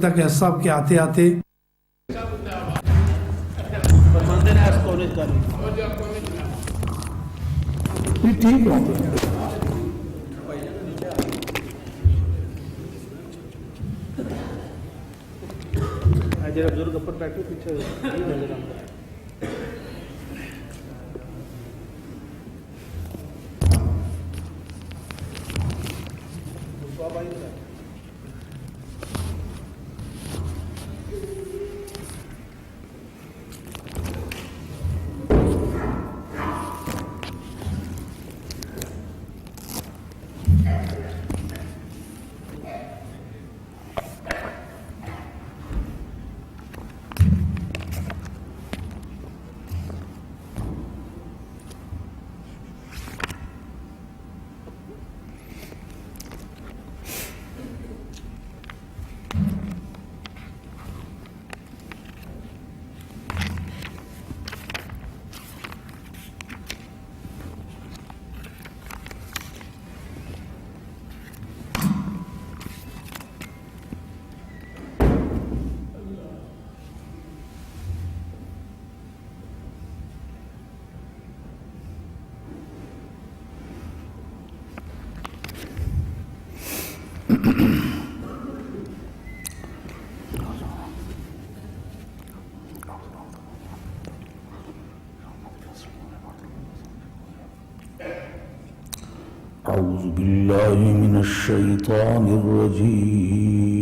تک صاحب کے آتے آتے ٹھیک ہے بزرگ اوپر بیٹھے پیچھے أعوذ بالله من الشيطان الرجيم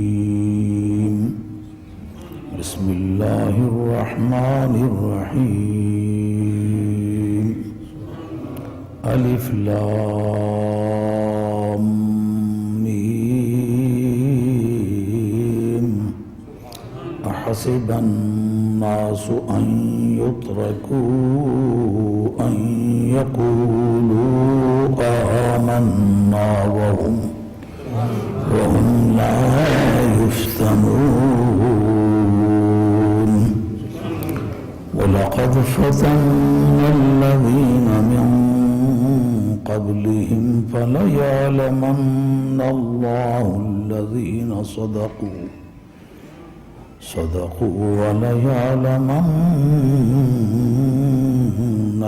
بسم الله الرحمن الرحيم ألف لام ميم أحسب الناس أن يتركوا أن يقولوا آمنا وهم لا يفتنون ولقد فتنا الذين من قبلهم فليعلمن الله الذين صدقوا وليعلمن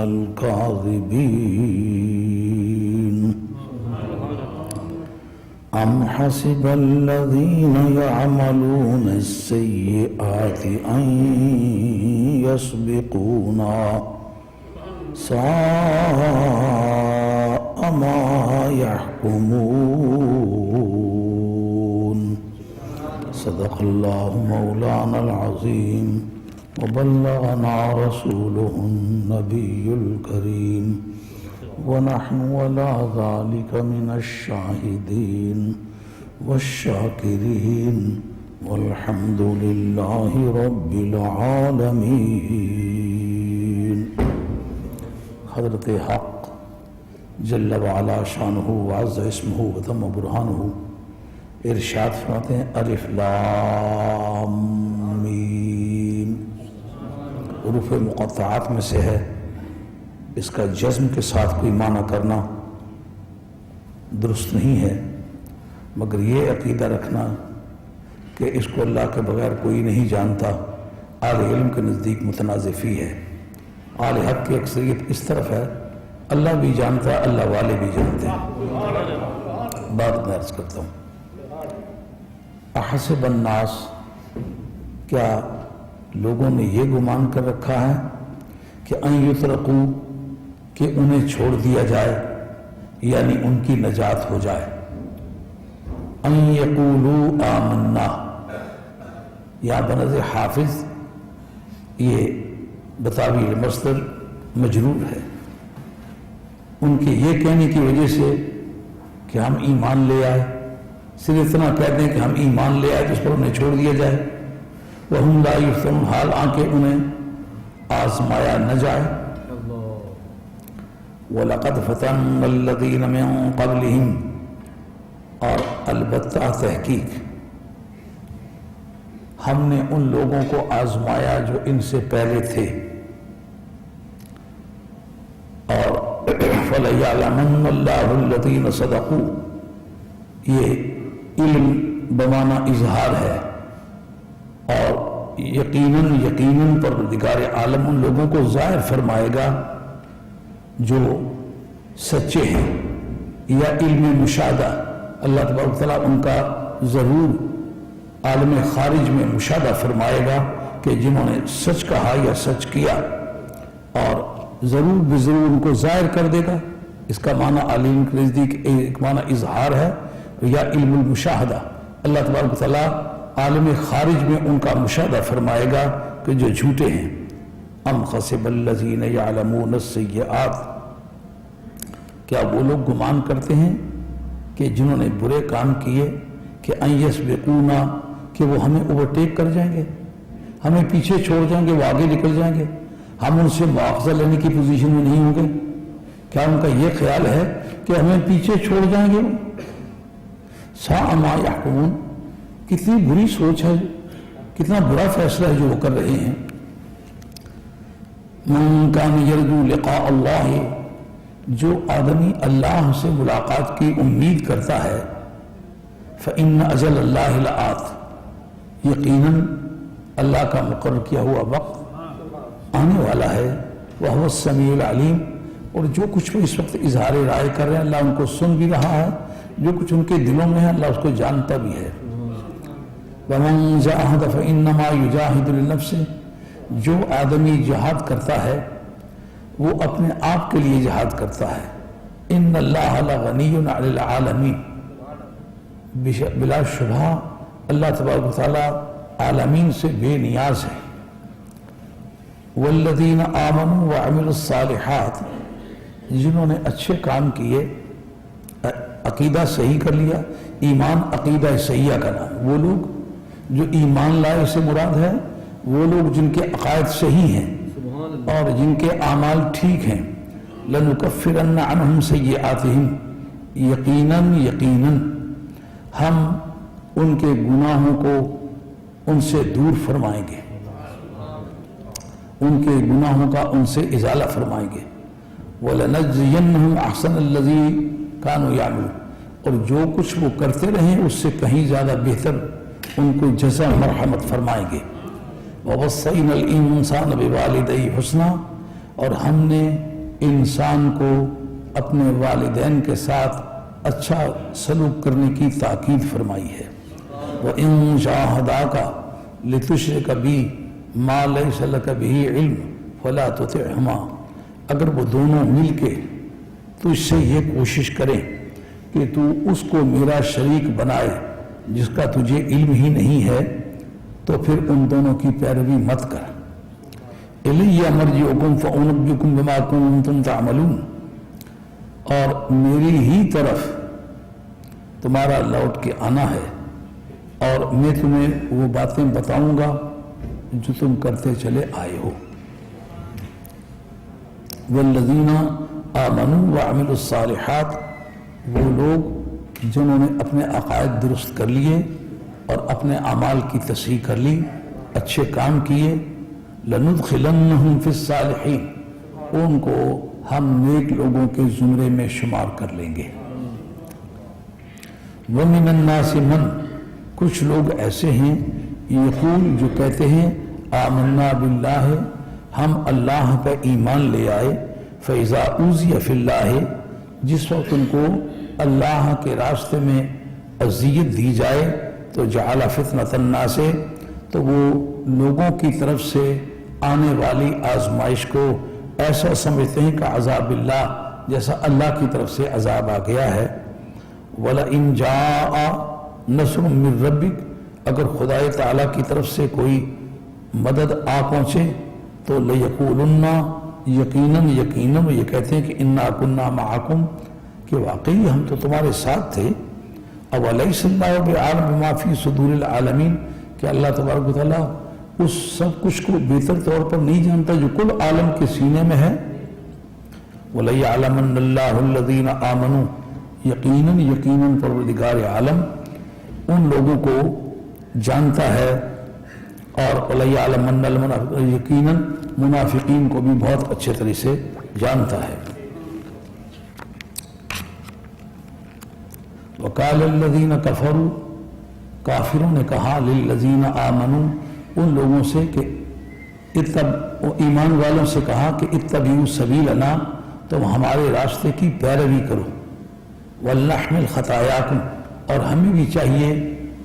الكاذبين أم حسب الذين يعملون السيئات أن يسبقونا ساء ما يحكمون صدق الله مولانا العظيم وبلغنا رسوله النبي الكريم ونحن ولا ذلك من الشاهدين والشاكرين والحمد لله رب العالمين. حضرت حق جل وعلا شانہ وعز اسمہ وتم برہانہ ارشاد فرماتے ہیں الف لام میم حروف مقطعات میں سے ہے. اس کا جزم کے ساتھ کوئی معنی کرنا درست نہیں ہے، مگر یہ عقیدہ رکھنا کہ اس کو اللہ کے بغیر کوئی نہیں جانتا اہل علم کے نزدیک متنازع فی ہے. اہل حق کی اکثریت اس طرف ہے اللہ بھی جانتا ہے، اللہ والے بھی جانتے ہیں. بات میں عرض کرتا ہوں، احسب الناس، کیا لوگوں نے یہ گمان کر رکھا ہے کہ ان یترکوا، کہ انہیں چھوڑ دیا جائے یعنی ان کی نجات ہو جائے. ان یقولوا آمنا، یا بنظر حافظ یہ بتاویل مصدر مجرور ہے. ان کے یہ کہنے کی وجہ سے کہ ہم ایمان لے آئے، صرف اتنا کہہ دیں کہ ہم ایمان لے آئے جس پر انہیں چھوڑ دیا جائے. وَهُمْ لَا يُفْتَنُونَ، حال آنکہ انہیں آزمایا نہ جائے. وَلَقَدْ فَتَنَّا الَّذِينَ مِن قَبْلِهِمْ، اور البتہ تحقیق ہم نے ان لوگوں کو آزمایا جو ان سے پہلے تھے. اور فَلَيَعْلَمَنَّ اللَّهُ الَّذِينَ صَدَقُوا، یہ علم بمعنی اظہار ہے، اور یقیناً پروردگار عالم ان لوگوں کو ظاہر فرمائے گا جو سچے ہیں، یا علم مشاہدہ اللہ تبارک تعالیٰ ان کا ضرور عالم خارج میں مشاہدہ فرمائے گا کہ جنہوں نے سچ کہا یا سچ کیا، اور ضرور بضرور ان کو ظاہر کر دے گا۔ اس کا معنی عالم کے نزدیک ایک معنی اظہار ہے، یا علم المشاہدہ اللہ تبارک تعالیٰ عالم خارج میں ان کا مشاہدہ فرمائے گا کہ جو جھوٹے ہیں۔ ام حسب الذین یعلمون السیئات، کیا وہ لوگ گمان کرتے ہیں کہ جنہوں نے برے کام کیے کہ ان یسبقونا، کہ وہ ہمیں اوورٹیک کر جائیں گے، ہمیں پیچھے چھوڑ جائیں گے، وہ آگے نکل جائیں گے، ہم ان سے مواخذہ لینے کی پوزیشن میں نہیں ہوں گے؟ کیا ان کا یہ خیال ہے کہ ہمیں پیچھے چھوڑ جائیں گے؟ ساء ما یحکمون، کتنی بری سوچ ہے، کتنا برا فیصلہ ہے جو وہ کر رہے ہیں۔ من کان یرجو لقاء اللہ، جو آدمی اللہ سے ملاقات کی امید کرتا ہے، فإن اجل اللہ لآت، یقیناً اللہ کا مقرر کیا ہوا وقت آنے والا ہے، وہو السمیع العلیم، اور جو کچھ وہ اس وقت اظہار رائے کر رہے ہیں اللہ ان کو سن بھی رہا ہے، جو کچھ ان کے دلوں میں ہے اللہ اس کو جانتا بھی ہے۔ وَمَنْ جَاهَدَ فَإِنَّمَا يُجَاهِدُ لِنَفْسِهِ، جو آدمی جہاد کرتا ہے وہ اپنے آپ کے لیے جہاد کرتا ہے۔ إِنَّ اللَّهَ لَغَنِيٌّ عَنِ الْعَالَمِينَ، بلا شبہ اللہ تبارک و تعالیٰ عالمین سے بے نیاز ہے۔ وَالَّذِينَ آمَنُوا وَعَمِلُوا الصَّالِحَاتِ، جنہوں نے اچھے کام کیے، عقیدہ صحیح کر لیا، ایمان عقیدہ صحیحہ کا نام، وہ لوگ جو ایمان لائے سے مراد ہے وہ لوگ جن کے عقائد صحیح ہیں اور جن کے اعمال ٹھیک ہیں۔ لَنُكَفِّرَنَّ عَنْهُمْ سَيِّئَاتِهِمْ، یقیناً ہم ان کے گناہوں کو ان سے دور فرمائیں گے، ان کے گناہوں کا ان سے ازالہ فرمائیں گے۔ وَلَنَجْزِيَنَّهُمْ أَحْسَنَ الَّذِي كَانُوا يَعْمَلُونَ، اور جو کچھ وہ کرتے رہیں اس سے کہیں زیادہ بہتر ان کو جزا مرحمت فرمائیں گے۔ وَوَصَّيْنَا الْإِنسَانَ بِوَالِدَيْهِ حُسْنًا، اور ہم نے انسان کو اپنے والدین کے ساتھ اچھا سلوک کرنے کی تاکید فرمائی ہے۔ وَإِن جَاهَدَاكَ لِتُشْرِكَ بِي مَا لَيْسَ لَكَ بِهِ عِلْمٌ فَلَا تُطِعْهُمَا، اگر وہ دونوں مل کے تجھ سے یہ کوشش کریں کہ تو اس کو میرا شریک بنائے جس کا تجھے علم ہی نہیں ہے، تو پھر ان دونوں کی پیروی مت کر۔ اِلَيَّ مَرْجِعُكُمْ فَأُنَبِّئُكُمْ بِمَا كُنتُمْ تَعْمَلُونَ، اور میری ہی طرف تمہارا لوٹ کے آنا ہے اور میں تمہیں وہ باتیں بتاؤں گا جو تم کرتے چلے آئے ہو۔ وَالَّذِينَ آمَنُوا وَعَمِلُوا الصَّالِحَاتِ، وہ لوگ جنہوں نے اپنے عقائد درست کر لیے اور اپنے اعمال کی تصحیح کر لی، اچھے کام کیے، لَنُدْخِلَنَّهُمْ فِي الصَّالِحِينَ، ان کو ہم نیک لوگوں کے زمرے میں شمار کر لیں گے۔ وَمِنَ النَّاسِ مَنْ، کچھ لوگ ایسے ہیں یقول جو کہتے ہیں آمنا باللہ، ہم اللہ پہ ایمان لے آئے، فَإِذَا أُوذِيَ فِي اللَّهِ، جس وقت ان کو اللہ کے راستے میں اذیت دی جائے تو جعل فتنۃ الناس، تو وہ لوگوں کی طرف سے آنے والی آزمائش کو ایسا سمجھتے ہیں کہ عذاب اللہ، جیسا اللہ کی طرف سے عذاب آ گیا ہے۔ وَلَئِن جَاءَ نَصْرٌ مِّن رَّبِّكَ، اگر خدا تعالیٰ کی طرف سے کوئی مدد آ پہنچے تو لَيَقُولُنَّ، یقیناً یہ کہتے ہیں کہ اِنَّا كُنَّا مَعَكُمْ، کہ واقعی ہم تو تمہارے ساتھ تھے۔ أَوَلَيْسَ اللَّهُ بِعَالِمٍ بِمَا فِي صُدُورِ الْعَالَمِينَ، کہ اللہ تبارک و تعالیٰ اس سب کچھ کو بہتر طور پر نہیں جانتا جو کل عالم کے سینے میں ہے۔ وَلَيَعْلَمَنَّ اللَّهُ الَّذِينَ آمَنُوا، یقیناً پروردگار عالم ان لوگوں کو جانتا ہے، اور وَلَيَعْلَمَنَّ الْمُنَافِقِينَ، یقیناً منافقین کو بھی بہت اچھے طرح سے جانتا ہے۔ وَقَالَ الَّذِينَ كَفَرُوا، کافروں نے کہا لِلَّذِينَ آمَنُوا، ان لوگوں سے کہ ایمان والوں سے کہا کہ اتبعوا سبیلنا، تم ہمارے راستے کی پیروی کرو، وَلْنَحْمِلْ خَطَايَاكُمْ، اور ہمیں بھی چاہیے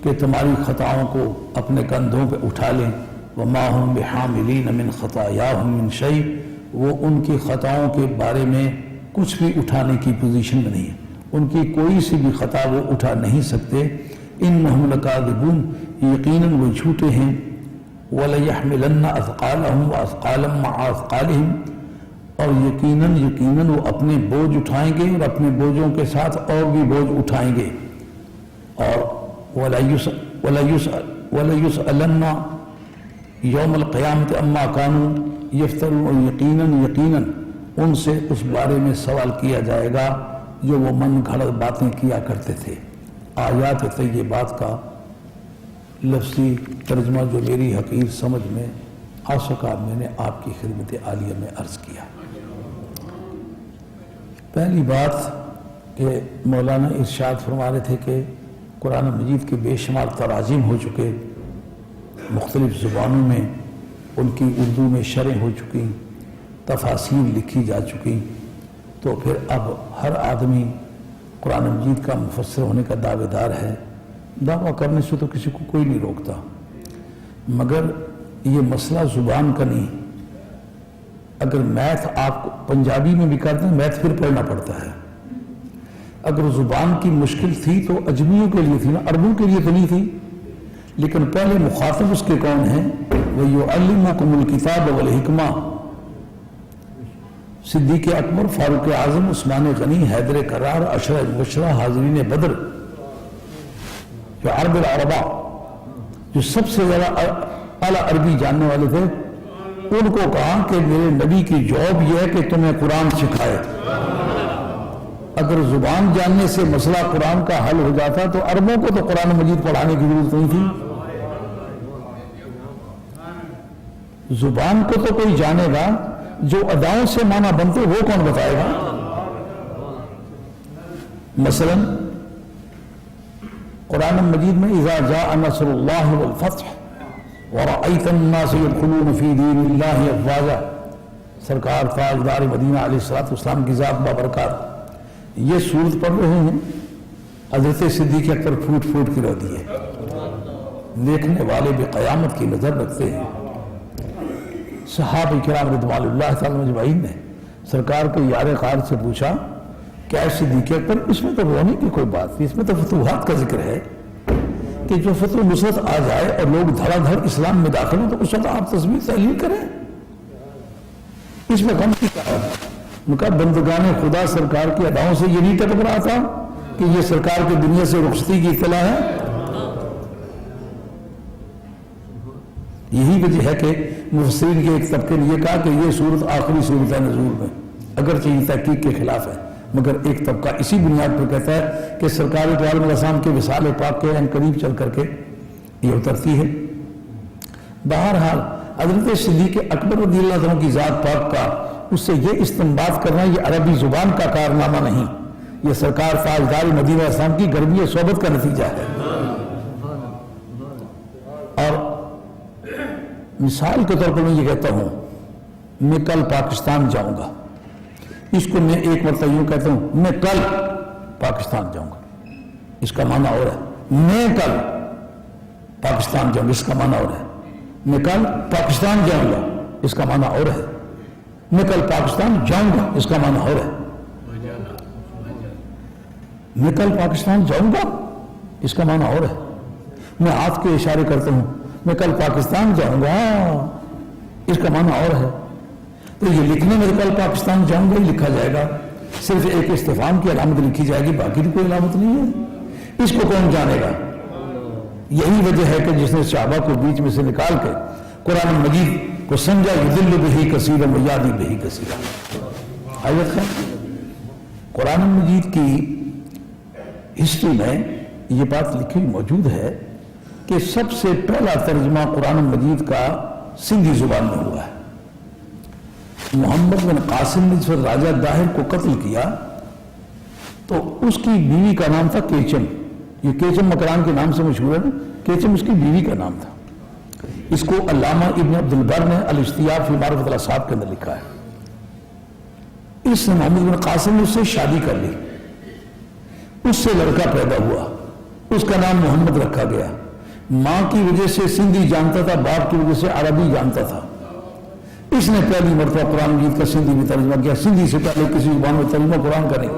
کہ تمہاری خطاؤں کو اپنے کندھوں پہ اٹھا لیں، وَمَا هُمْ بِحَامِلِينَ مِنْ خَطَايَاهُمْ مِنْ شَيْءٍ، وہ ان کی خطاؤں کے بارے میں کچھ بھی اٹھانے کی پوزیشن میں نہیں ہے، ان کی کوئی سی بھی خطا وہ اٹھا نہیں سکتے۔ إِنَّهُمْ لَكَاذِبُونَ، یقیناً وہ جھوٹے ہیں، وَلَيَحْمِلَنَّ أَثْقَالَهُمْ وَأَثْقَالًا مَعَ أَثْقَالِهِمْ، اور یقیناً وہ اپنے بوجھ اٹھائیں گے اور اپنے بوجھوں کے ساتھ اور بھی بوجھ اٹھائیں گے، اور وَلَيُسْأَلَنَّ یوم القیامت عما کانوا یفترون، اور یقیناً ان سے اس بارے میں سوال کیا جائے گا جو وہ من گھڑت باتیں کیا کرتے تھے۔ آیات طیبات کا لفظی ترجمہ جو میری حقیر سمجھ میں آ سکا میں نے آپ کی خدمت عالیہ میں عرض کیا۔ پہلی بات کہ مولانا ارشاد فرما رہے تھے کہ قرآن مجید کے بے شمار تراجم ہو چکے، مختلف زبانوں میں ان کی اردو میں شرح ہو چکی، تفاسیر لکھی جا چکی، تو پھر اب ہر آدمی قرآن مجید کا مفسر ہونے کا دعوے دار ہے۔ دعویٰ کرنے سے تو کسی کو کوئی نہیں روکتا، مگر یہ مسئلہ زبان کا نہیں۔ اگر میتھ آپ کو پنجابی میں بھی کرتے ہیں، میتھ پھر پڑھنا پڑتا ہے۔ اگر زبان کی مشکل تھی تو اجمیوں کے لیے تھی نا، عربوں کے لیے تو نہیں تھی، لیکن پہلے مخاطب اس کے کون ہیں؟ وَيُعَلِّمُكُمُ الْكِتَابَ وَالْحِكْمَةَ، صدیق اکبر، فاروق اعظم، عثمان غنی، حیدر کرار، عشرہ مبشرہ، حاضرین بدر، جو عرب العربہ، جو سب سے زیادہ اعلیٰ عربی جاننے والے تھے، ان کو کہا کہ میرے نبی کی جاب یہ ہے کہ تمہیں قرآن سکھائے۔ اگر زبان جاننے سے مسئلہ قرآن کا حل ہو جاتا تو عربوں کو تو قرآن مجید پڑھانے کی ضرورت نہیں تھی۔ زبان کو تو کوئی جانے گا، جو اداؤں سے معنی بنتے وہ کون بتائے گا؟ مثلا قرآن مجید میں اذا جاء نصر اللہ والفتح ورأیت الناس يدخلون فی دین اللہ افواجا، سرکار تاجدار مدینہ علیہ السلام کی ذات بابرکات یہ سورت پڑھ رہے ہیں، حضرت صدیق اکبر پھوٹ پھوٹ کی رو دیے، دیکھنے والے بھی قیامت کی نظر رکھتے ہیں۔ صحابہ کرام رضوان اللہ تعالیٰ اجمعین نے سرکار کو یار غار سے پوچھا کیا صدیق اکبر، اس میں تو رونے کی کوئی بات نہیں، اس میں تو فتوحات کا ذکر ہے کہ جو فتح نصرت آ جائے اور لوگ دھڑا دھڑ اسلام میں داخل ہوں تو اس وقت آپ تصویر تحلیل کریں، اس میں غم کی کیا ہے؟ ان کا بندگان خدا سرکار کی اداؤں سے یہ نہیں ٹپک رہا تھا کہ یہ سرکار کی دنیا سے رخصتی کی اطلاع ہے؟ یہی وجہ ہے کہ مفسرین کے ایک طبقے نے یہ کہا کہ یہ صورت آخری صورت ہے نزول میں، اگرچہ یہ تحقیق کے خلاف ہے، مگر ایک طبقہ اسی بنیاد پر کہتا ہے کہ سرکار دو عالم الاسلام کے وصال پاک کے قریب چل کر کے یہ اترتی ہے۔ بہرحال حضرت صدیق اکبر رضی اللہ عنہ کی ذات پاک کا اس سے یہ استنباط کرنا یہ عربی زبان کا کارنامہ نہیں، یہ سرکار تاجدار مدینہ اسلام کی گرمی صحبت کا نتیجہ ہے۔ اور مثال کے طور پر میں یہ کہتا ہوں، میں کل پاکستان جاؤں گا، اس کو میں ایک مرتبہ یوں کہتا ہوں میں کل پاکستان جاؤں گا، اس کا معنی اور ہے میں کل پاکستان جاؤں گا، اس کا معنی اور ہے میں کل پاکستان جاؤں گا، اس کا معنی اور ہے میں کل پاکستان جاؤں گا، اس کا معنی اور ہے میں کل پاکستان جاؤں گا، اس کا معنی اور ہے میں ہاتھ کے اشارے کرتا ہوں میں کل پاکستان جاؤں گا، اس کا معنی اور ہے۔ تو یہ لکھنے میں کل پاکستان جاؤں گا ہی لکھا جائے گا، صرف ایک استفہام کی علامت لکھی جائے گی، باقی کوئی علامت نہیں ہے، اس کو کون جانے گا؟ یہی وجہ ہے کہ جس نے صحابہ کو بیچ میں سے نکال کے قرآن مجید کو سمجھا یضل بہ کثیرا ویہدی بہ کثیرا۔ آیت ہے قرآن مجید کی ہسٹری میں یہ بات لکھی موجود ہے کہ سب سے پہلا ترجمہ قرآن مجید کا سندھی زبان میں ہوا ہے۔ محمد بن قاسم نے جب راجہ داہر کو قتل کیا تو اس کی بیوی کا نام تھا کیچم، یہ کیچم مکران کے نام سے مشہور ہے، کیچم اس کی بیوی کا نام تھا۔ اس کو علامہ ابن عبد البر نے الاجتیاب فی معرفت الاصحاب کے اندر لکھا ہے. اس نے محمد بن قاسم نے اس سے شادی کر لی, اس سے لڑکا پیدا ہوا, اس کا نام محمد رکھا گیا. ماں کی وجہ سے سندھی جانتا تھا, باپ کی وجہ سے عربی جانتا تھا. اس نے پہلی مرتبہ قرآن مجید کا سندھی میں ترجمہ کیا. سندھی سے پہلے کسی زبان میں ترجمہ قرآن کا نہیں.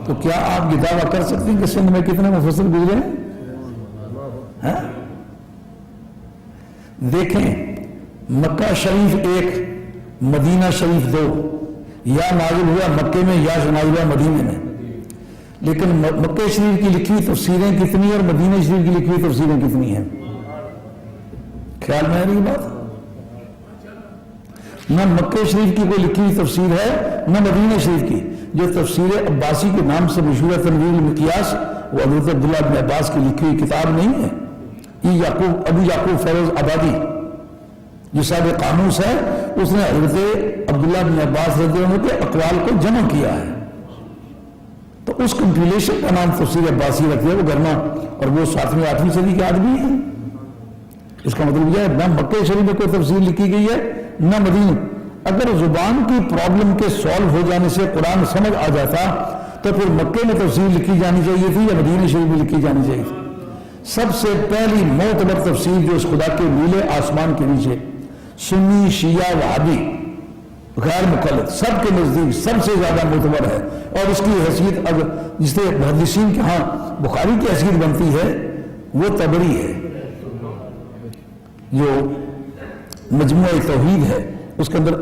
تو کیا آپ یہ دعویٰ کر سکتے ہیں کہ سندھ میں کتنے مفسر گزرے ہیں؟ دیکھیں, مکہ شریف 1, مدینہ شریف 2, یا نازل ہوا مکے میں یا نازل ہوا مدینے میں. لیکن مکہ شریف کی لکھی ہوئی تفسیریں کتنی اور مدینہ شریف کی لکھی ہوئی تفسیریں کتنی ہیں؟ خیال میں آ رہی بات؟ نہ مکہ شریف کی کوئی لکھی ہوئی تفسیر ہے نہ مدینہ شریف کی. جو تفسیر عباسی کے نام سے مشہور ہے تنویر المقیاس, وہ حضرت عبداللہ بن عباس کی لکھی ہوئی کتاب نہیں ہے. یہ ابو یعقوب فیروز آبادی جو صاحب قاموس ہے, اس نے حضرت عبداللہ بن عباس رضی اللہ عنہ کے اقوال کو جمع کیا ہے. تو اس کمپیلیشن کا نام تفسیر عباسی رکھ دیا. وہ گرما اور وہ 7ویں 8ویں صدی کے آدمی ہیں. اس کا مطلب یہ ہے نہ مکہ شریف میں کوئی تفسیر لکھی گئی ہے نہ مدینہ. اگر زبان کی پرابلم کے سالو ہو جانے سے قرآن سمجھ آ جاتا تو پھر مکے میں تفسیر لکھی جانی چاہیے تھی یا مدینہ شریف میں لکھی جانی چاہیے تھی. سب سے پہلی معتبر تفسیر جو اس خدا کے نیلے آسمان کے نیچے سنی شیعہ وہابی غیر مقلد سب کے نزدیک سب سے زیادہ معتبر ہے, اور اس کی حیثیت اگر جس سے محدثین کے ہاں بخاری کی حیثیت بنتی ہے وہ طبری ہے. جو مجموعہ توحید ہے اس کے اندر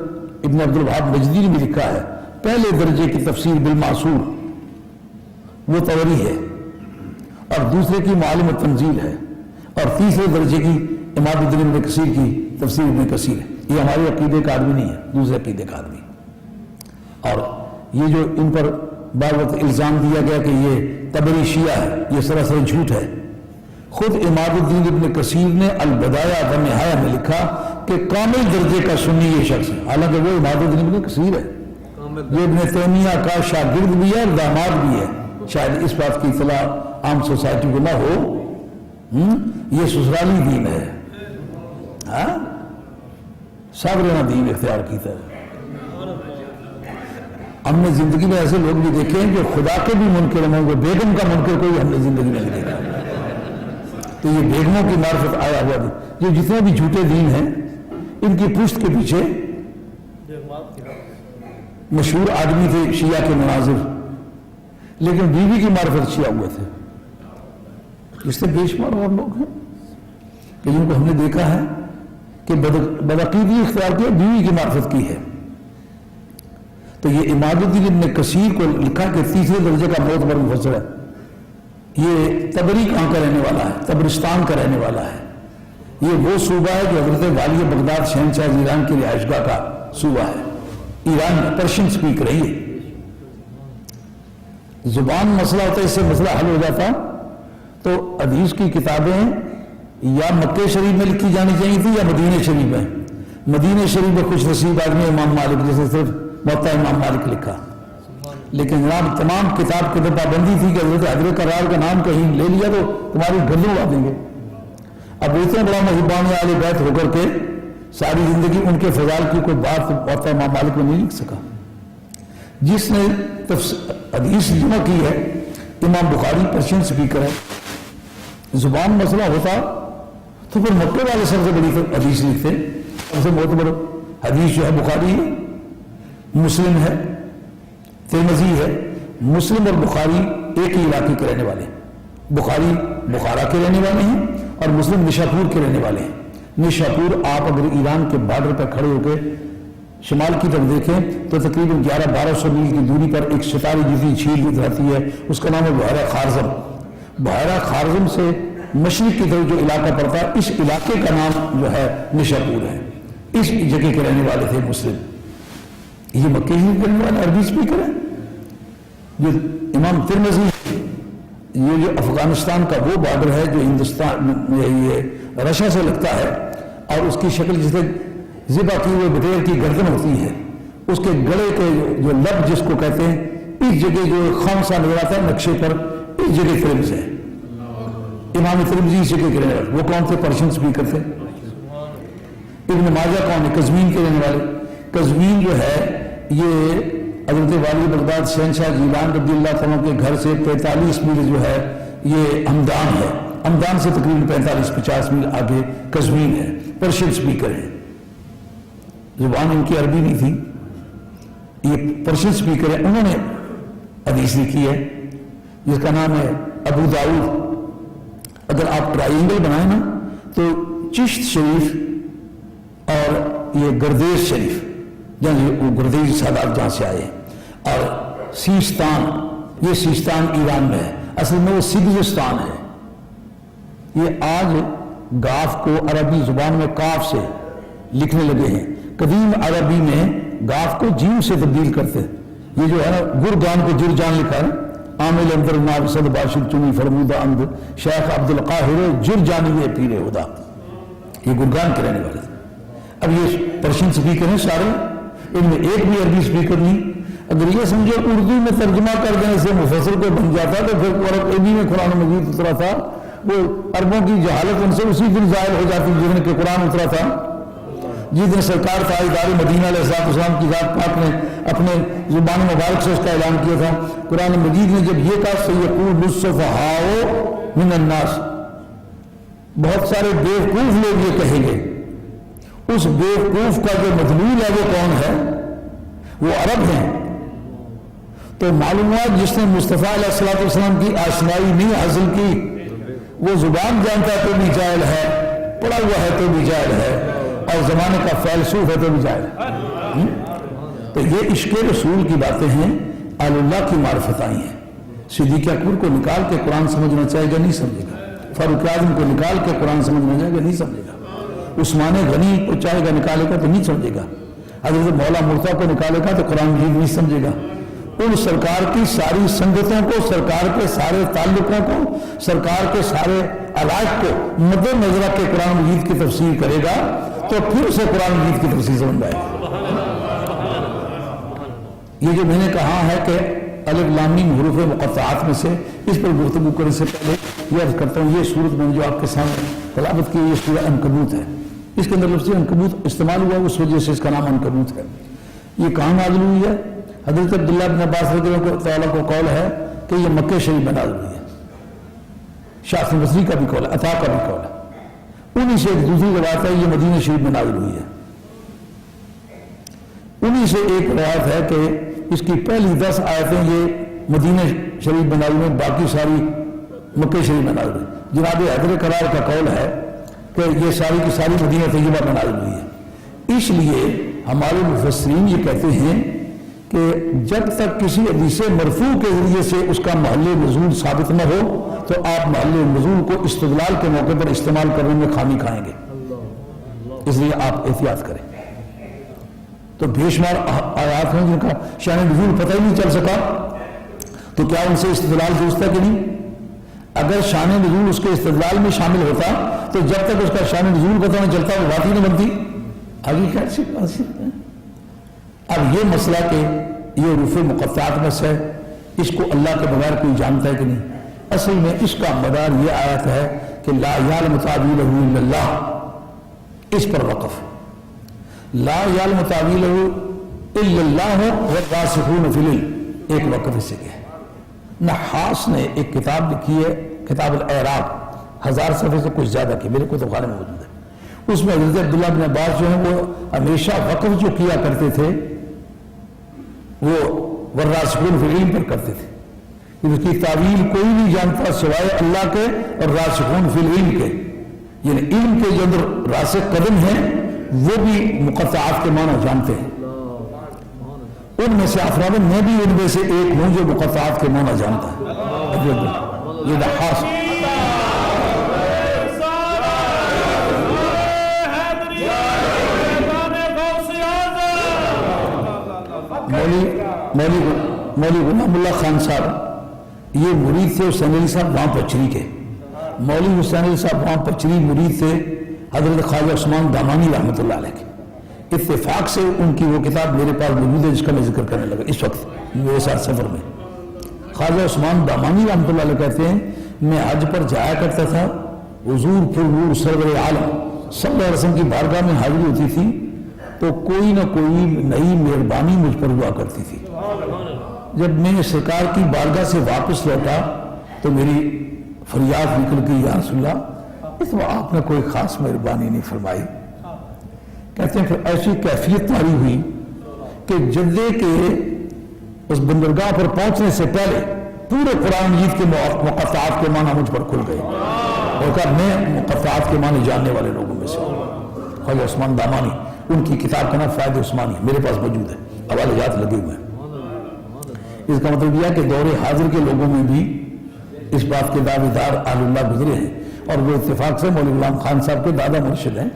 ابن عبد الوہاب نجدی نے بھی لکھا ہے پہلے درجے کی تفسیر بالمعصور, وہ طبری ہے. اور دوسرے کی معالم التنزیل ہے, اور تیسرے درجے کی اماد الدین ابن کثیر کی تفسیر ابن کثیر ہے. یہ ہمارے عقیدے کا آدمی نہیں ہے, دوسرے عقیدے کا آدمی. اور یہ جو ان پر بار وقت الزام دیا گیا کہ یہ طبری شیعہ ہے, یہ سراسر جھوٹ ہے. خود اماد الدین ابن کثیر نے البدایہ و النہایہ میں لکھا کہ کامل درجے کا سنی یہ شخص ہے, حالانکہ وہ اماد الدین ابن کثیر ہے جو ابن تیمیہ کا شاگرد بھی ہے اور داماد بھی ہے. شاید اس بات کی اطلاع عام سوسائٹی کو نہ ہو. یہ سسرالی دین ہے, صابرانہ دین اختیار کیتا ہے. ہم نے زندگی میں ایسے لوگ بھی دیکھے ہیں جو خدا کے بھی منکر ہیں, بیگم کا منکر کوئی ہم نے زندگی میں نہیں دیکھا. تو یہ بیگموں کی معرفت آیا ہوا دین. یہ جتنے بھی جھوٹے دین ہیں ان کی پشت کے پیچھے مشہور آدمی تھے شیعہ کے مناظر, لیکن بیوی کی معرفت شیعہ ہوئے تھے. اس سے بے شمار اور لوگ ہیں کہ جن کو ہم نے دیکھا ہے کہ بدعقیدی اختیار کیا, بیوی کی معرفت کی ہے. تو یہ اماد الدین ابن کثیر کو لکھا کہ تیسرے درجے کا معتبر مفسر ہے. یہ طبری کہاں کا رہنے والا ہے؟ تبرستان کا رہنے والا ہے. یہ وہ صوبہ ہے جو حضرت والی بغداد شہنشاہ ایران کی رہائش گاہ کا صوبہ ہے. ایران میں پرشین سپیک رہی ہے. زبان مسئلہ ہوتا ہے, اس سے مسئلہ حل ہو جاتا. تو حدیث کی کتابیں یا مکہ شریف میں لکھی جانی چاہیے تھی یا مدینہ شریف میں. مدینہ شریف میں خوش نصیب آدمی امام مالک جیسے صرف موطا امام مالک لکھا, لیکن جناب تمام کتاب کی تو پابندی تھی کہ حضرت حضرت قرار کا نام کہیں لے لیا تو تمہاری گردن اڑا دیں گے. اب اتنا بڑا محبان اہل بیت ہو کر کے ساری زندگی ان کے فضائل کی کوئی بات موطا امام مالک میں نہیں لکھ سکا. جس نے حدیث جمع کی ہے امام بخاری پرشین سپیکر ہے. زبان مسئلہ ہوتا تو پھر مکے والے سب سے بڑی حدیث لکھتے. سب سے معتبر حدیث جو ہے بخاری ہے, مسلم ہے, ترمذی ہے. مسلم اور بخاری ایک ہی علاقے کے رہنے والے ہیں. بخاری بخارا کے رہنے والے ہیں اور مسلم نشاپور کے رہنے والے ہیں. نشاپور آپ اگر ایران کے بارڈر پر کھڑے ہو کے شمال کی طرف دیکھیں تو تقریباً 1100-1200 میل کی دوری پر ایک ستاری جیسی جھیل رہتی ہے, اس کا نام ہے بحیرہ خارزم. بحیرہ خارزم سے مشرق کی طرف جو علاقہ پڑتا ہے اس علاقے کا نام جو ہے نشاپور ہے. اس جگہ کے رہنے والے تھے مسلم. یہ مکے ہی کرنے والے عربی اسپیکر ہیں. جو امام ترمذی یہ جو افغانستان کا وہ بارڈر ہے جو ہندوستان یہ رشیا سے لگتا ہے, اور اس کی شکل جسے ذبح کی ہوئے بٹیر کی گردن ہوتی ہے, اس کے گلے کے جو لب جس کو کہتے ہیں, اس جگہ جو خان سا نظر آتا ہے نقشے پر, اس جگہ ترمذ ہے. امام ترمذی سے کے رہنے والے، وہ کون تھے؟ پرشین اسپیکر تھے۔ ابن ماجہ کون ہے؟ قزوین کے رہنے والے۔ قزوین جو ہے یہ حضرت والی بغداد شہنشاہ جیلان رضی اللہ عنہ کے گھر سے 45 میل جو ہے یہ ہمدان ہے، ہمدان سے تقریباً 45-50 میل آگے قزوین ہے، پرشین اسپیکر ہے، زبان ان کی عربی نہیں تھی، یہ پرشین اسپیکر ہے۔ انہوں نے حدیث لکھی ہے جس کا نام ہے ابو داؤد۔ اگر آپ ٹرائنگل بنائیں نا تو چشت شریف اور یہ گردیز شریف، جہاں وہ گردیز سادات جہاں سے آئے، اور سیستان، یہ سیستان ایران میں ہے، اصل میں وہ سگزستان ہے۔ یہ آج گاف کو عربی زبان میں کاف سے لکھنے لگے ہیں، قدیم عربی میں گاف کو جیم سے تبدیل کرتے۔ یہ جو ہے نا گرگان کو جرجان لکھا ہے، عامل اندر نابسد باشد چنی فرمودہ اند شیخ عبد القاہر جرجانی پیر خدا، یہ گرگان کے رہنے والے تھے۔ اب یہ پرشین اسپیکر ہیں سارے، ان میں ایک بھی عربی اسپیکر نہیں۔ اگر یہ سمجھے اردو میں ترجمہ کر دینے سے مفسر کو بن جاتا تو پھر عربی میں قرآن مجید اترا تھا، وہ عربوں کی جہالت ان سے اسی دن ظاہر ہو جاتی جس دن کہ قرآن اترا تھا، جس دن سرکار تاجدار مدینہ علیہ السلام کی ذات پاک نے اپنے زبان مبارک سے اس کا اعلان کیا تھا۔ قرآن مجید نے جب یہ کہا سیقول السفہاء من الناس، بہت سارے بیوقوف لوگ یہ کہیں گے، اس بیوقوف کا جو مدلول ہے وہ کون ہے؟ وہ عرب ہیں۔ تو معلومات جس نے مصطفیٰ علیہ السلام کی آشنائی نہیں حاصل کی، وہ زبان جانتا ہے تو بھی جاہل ہے، پڑھا ہوا ہے تو بھی جاہل ہے، اور زمانے کا فیلسوف ہے تو بھی جاہل ہے۔ تو یہ عشق رسول کی باتیں ہیں، اہل اللہ کی معرفت آئی ہیں۔ صدیق اکبر کو نکال کے قرآن سمجھنا چاہے گا، نہیں سمجھے گا۔ فاروق اعظم کو نکال کے قرآن سمجھنا چاہے گا، نہیں سمجھے گا۔ عثمان غنی کو چاہے گا نکالے گا تو نہیں سمجھے گا۔ حضرت مولا مرتضیٰ کو نکالے گا تو قرآن مجید نہیں سمجھے گا۔ ان سرکار کی ساری سنگتوں کو، سرکار کے سارے تعلقوں کو، سرکار کے سارے علاق کو مد نظر رکھ کے قرآن مجید کی تفسیر کرے گا تو پھر اسے قرآن مجید کی تفسیر سمجھ آئے گی۔ یہ جو میں نے کہا ہے کہ الف لام میم حروف مقطعات میں سے، اس پر گفتگو کرنے سے پہلے یہ عرض کرتا ہوں، یہ سورت میں جو آپ کے سامنے تلاوت کی، یہ سورہ عنکبوت ہے۔ اس کے اندر لفظ عنکبوت استعمال ہوا، اس وجہ سے اس کا نام عنکبوت ہے۔ یہ کہاں نازل ہوئی ہے؟ حضرت عبداللہ بن عباس رضی اللہ تعالیٰ کو قول ہے کہ یہ مکہ شریف میں نازل ہوئی ہے، شاہ بصری کا بھی قول ہے، عطا کا بھی قول ہے۔ انہی سے ایک دوسری روایت ہے یہ مدینہ شریف میں نازل ہوئی ہے۔ انہی سے ایک روایت ہے کہ اس کی پہلی 10 آیتیں یہ مدینہ شریف میں نازل ہوئی، باقی ساری مکہ شریف میں نازل ہوئی۔ جناب حیدر کرار کا قول ہے کہ یہ ساری کی ساری مدینہ طیبہ میں نازل ہوئی ہے۔ اس لیے ہمارے مفسرین یہ کہتے ہیں کہ جب تک کسی حدیث مرفوع کے ذریعے سے اس کا محل نزول ثابت نہ ہو تو آپ محل نزول کو استدلال کے موقع پر استعمال کرنے میں خامی کھائیں گے، اس لیے آپ احتیاط کریں۔ تو بے شمار آیات ہیں جن کا شان نزول پتہ ہی نہیں چل سکا، تو کیا ان سے استدلال درست ہے کہ نہیں؟ اگر شان نزول اس کے استدلال میں شامل ہوتا تو جب تک اس کا شان نزول پتہ نہیں چلتا وہ بات ہی نہیں بنتی۔ آگے کیا اب یہ مسئلہ کہ یہ حروف مقطعات میں سے اس کو اللہ کے بغیر کوئی جانتا ہے کہ نہیں؟ اصل میں اس کا مدار یہ آیت ہے کہ لا یعلم تاویلہ الا اللہ، اس پر وقف لا یعلم تاویلہ الا اللہ والراسخون فی العلم، ایک وقف اس سے کیا ہے۔ نحاس نے ایک کتاب لکھی ہے کتاب الاعراب، 1000 صفحے سے کچھ زیادہ کی، میرے کتب خانے میں موجود ہے۔ اس میں حضرت عبداللہ بن عباس جو ہیں وہ ہمیشہ وقف جو کیا کرتے تھے وہ والراسخون فی العلم پر کرتے تھے۔ اس کی تعویل کوئی نہیں جانتا سوائے اللہ کے اور راسخون فی العلم کے، یعنی علم کے جو اندر راسخ قدم ہیں وہ بھی مقطعات کے معنی جانتے ہیں۔ ان میں سے افراد میں بھی ان میں سے ایک ہوں جو مقطعات کے معنی جانتا ہے۔ یہ نحاس مولوی غلام اللہ خان صاحب یہ مرید تھے حسین علی صاحب وہاں پچری کے، مولوی حسین علی صاحب وہاں پچری مرید تھے حضرت خواجہ عثمان دامانی رحمۃ اللہ علیہ کے۔ اتفاق سے ان کی وہ کتاب میرے پاس موجود ہے جس کا میں ذکر کرنے لگا اس وقت میرے ساتھ سفر میں۔ خواجہ عثمان دامانی رحمۃ اللہ علیہ کہتے ہیں میں حج پر جایا کرتا تھا، حضور پر نور سرور عالم صلی اللہ علیہ وسلم کی بارگاہ میں حاضری ہوتی تھی تو کوئی نہ کوئی نئی مہربانی مجھ پر ہوا کرتی تھی۔ جب میں سرکار کی بارگاہ سے واپس لوٹا تو میری فریاد نکل گئی، یا رسول اللہ اس وقت آپ نے کوئی خاص مہربانی نہیں فرمائی۔ کہتے ہیں پھر ایسی کیفیت تاری ہوئی کہ جدے کے اس بندرگاہ پر پہنچنے سے پہلے پورے قرآن مجید کے مقطعات کے معنی مجھ پر کھل گئے اور کہا میں مقطعات کے معنی جاننے والے لوگوں میں سے ہوں۔ خواجہ عثمان دامانی، ان کی کتاب کا نام فائد عثمانی میرے پاس موجود ہے، حوالے جات لگے ہوئے ہیں۔ اس کا مطلب یہ ہے کہ دور حاضر کے لوگوں میں بھی اس بات کے دعوے دار اہل اللہ گزرے ہیں، اور وہ اتفاق سے مولوی غلام خان صاحب کے دادا مرشد ہیں،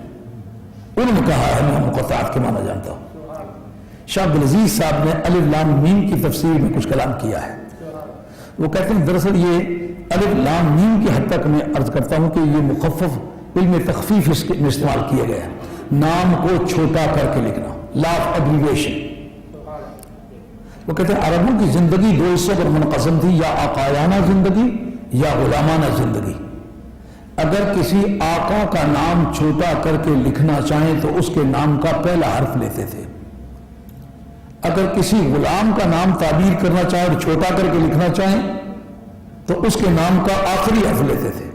انہوں نے کہا ہے میں مقطعات کے معنی جانتا ہوں۔ شاہ عبدالعزیز صاحب نے الف لام میم کی تفسیر میں کچھ کلام کیا ہے۔ وہ کہتے ہیں دراصل یہ الف لام میم کی حد تک میں عرض کرتا ہوں کہ یہ مخفف علم تخفیف اس میں استعمال کیا گیا ہے، نام کو چھوٹا کر کے لکھنا، لاف ابریویشن۔ وہ کہتے ہیں عربوں کی زندگی دو حصوں پر منقسم تھی، یا آقایانہ زندگی یا غلامانہ زندگی۔ اگر کسی آقا کا نام چھوٹا کر کے لکھنا چاہیں تو اس کے نام کا پہلا حرف لیتے تھے، اگر کسی غلام کا نام تعبیر کرنا چاہیں اور چھوٹا کر کے لکھنا چاہیں تو اس کے نام کا آخری حرف لیتے تھے۔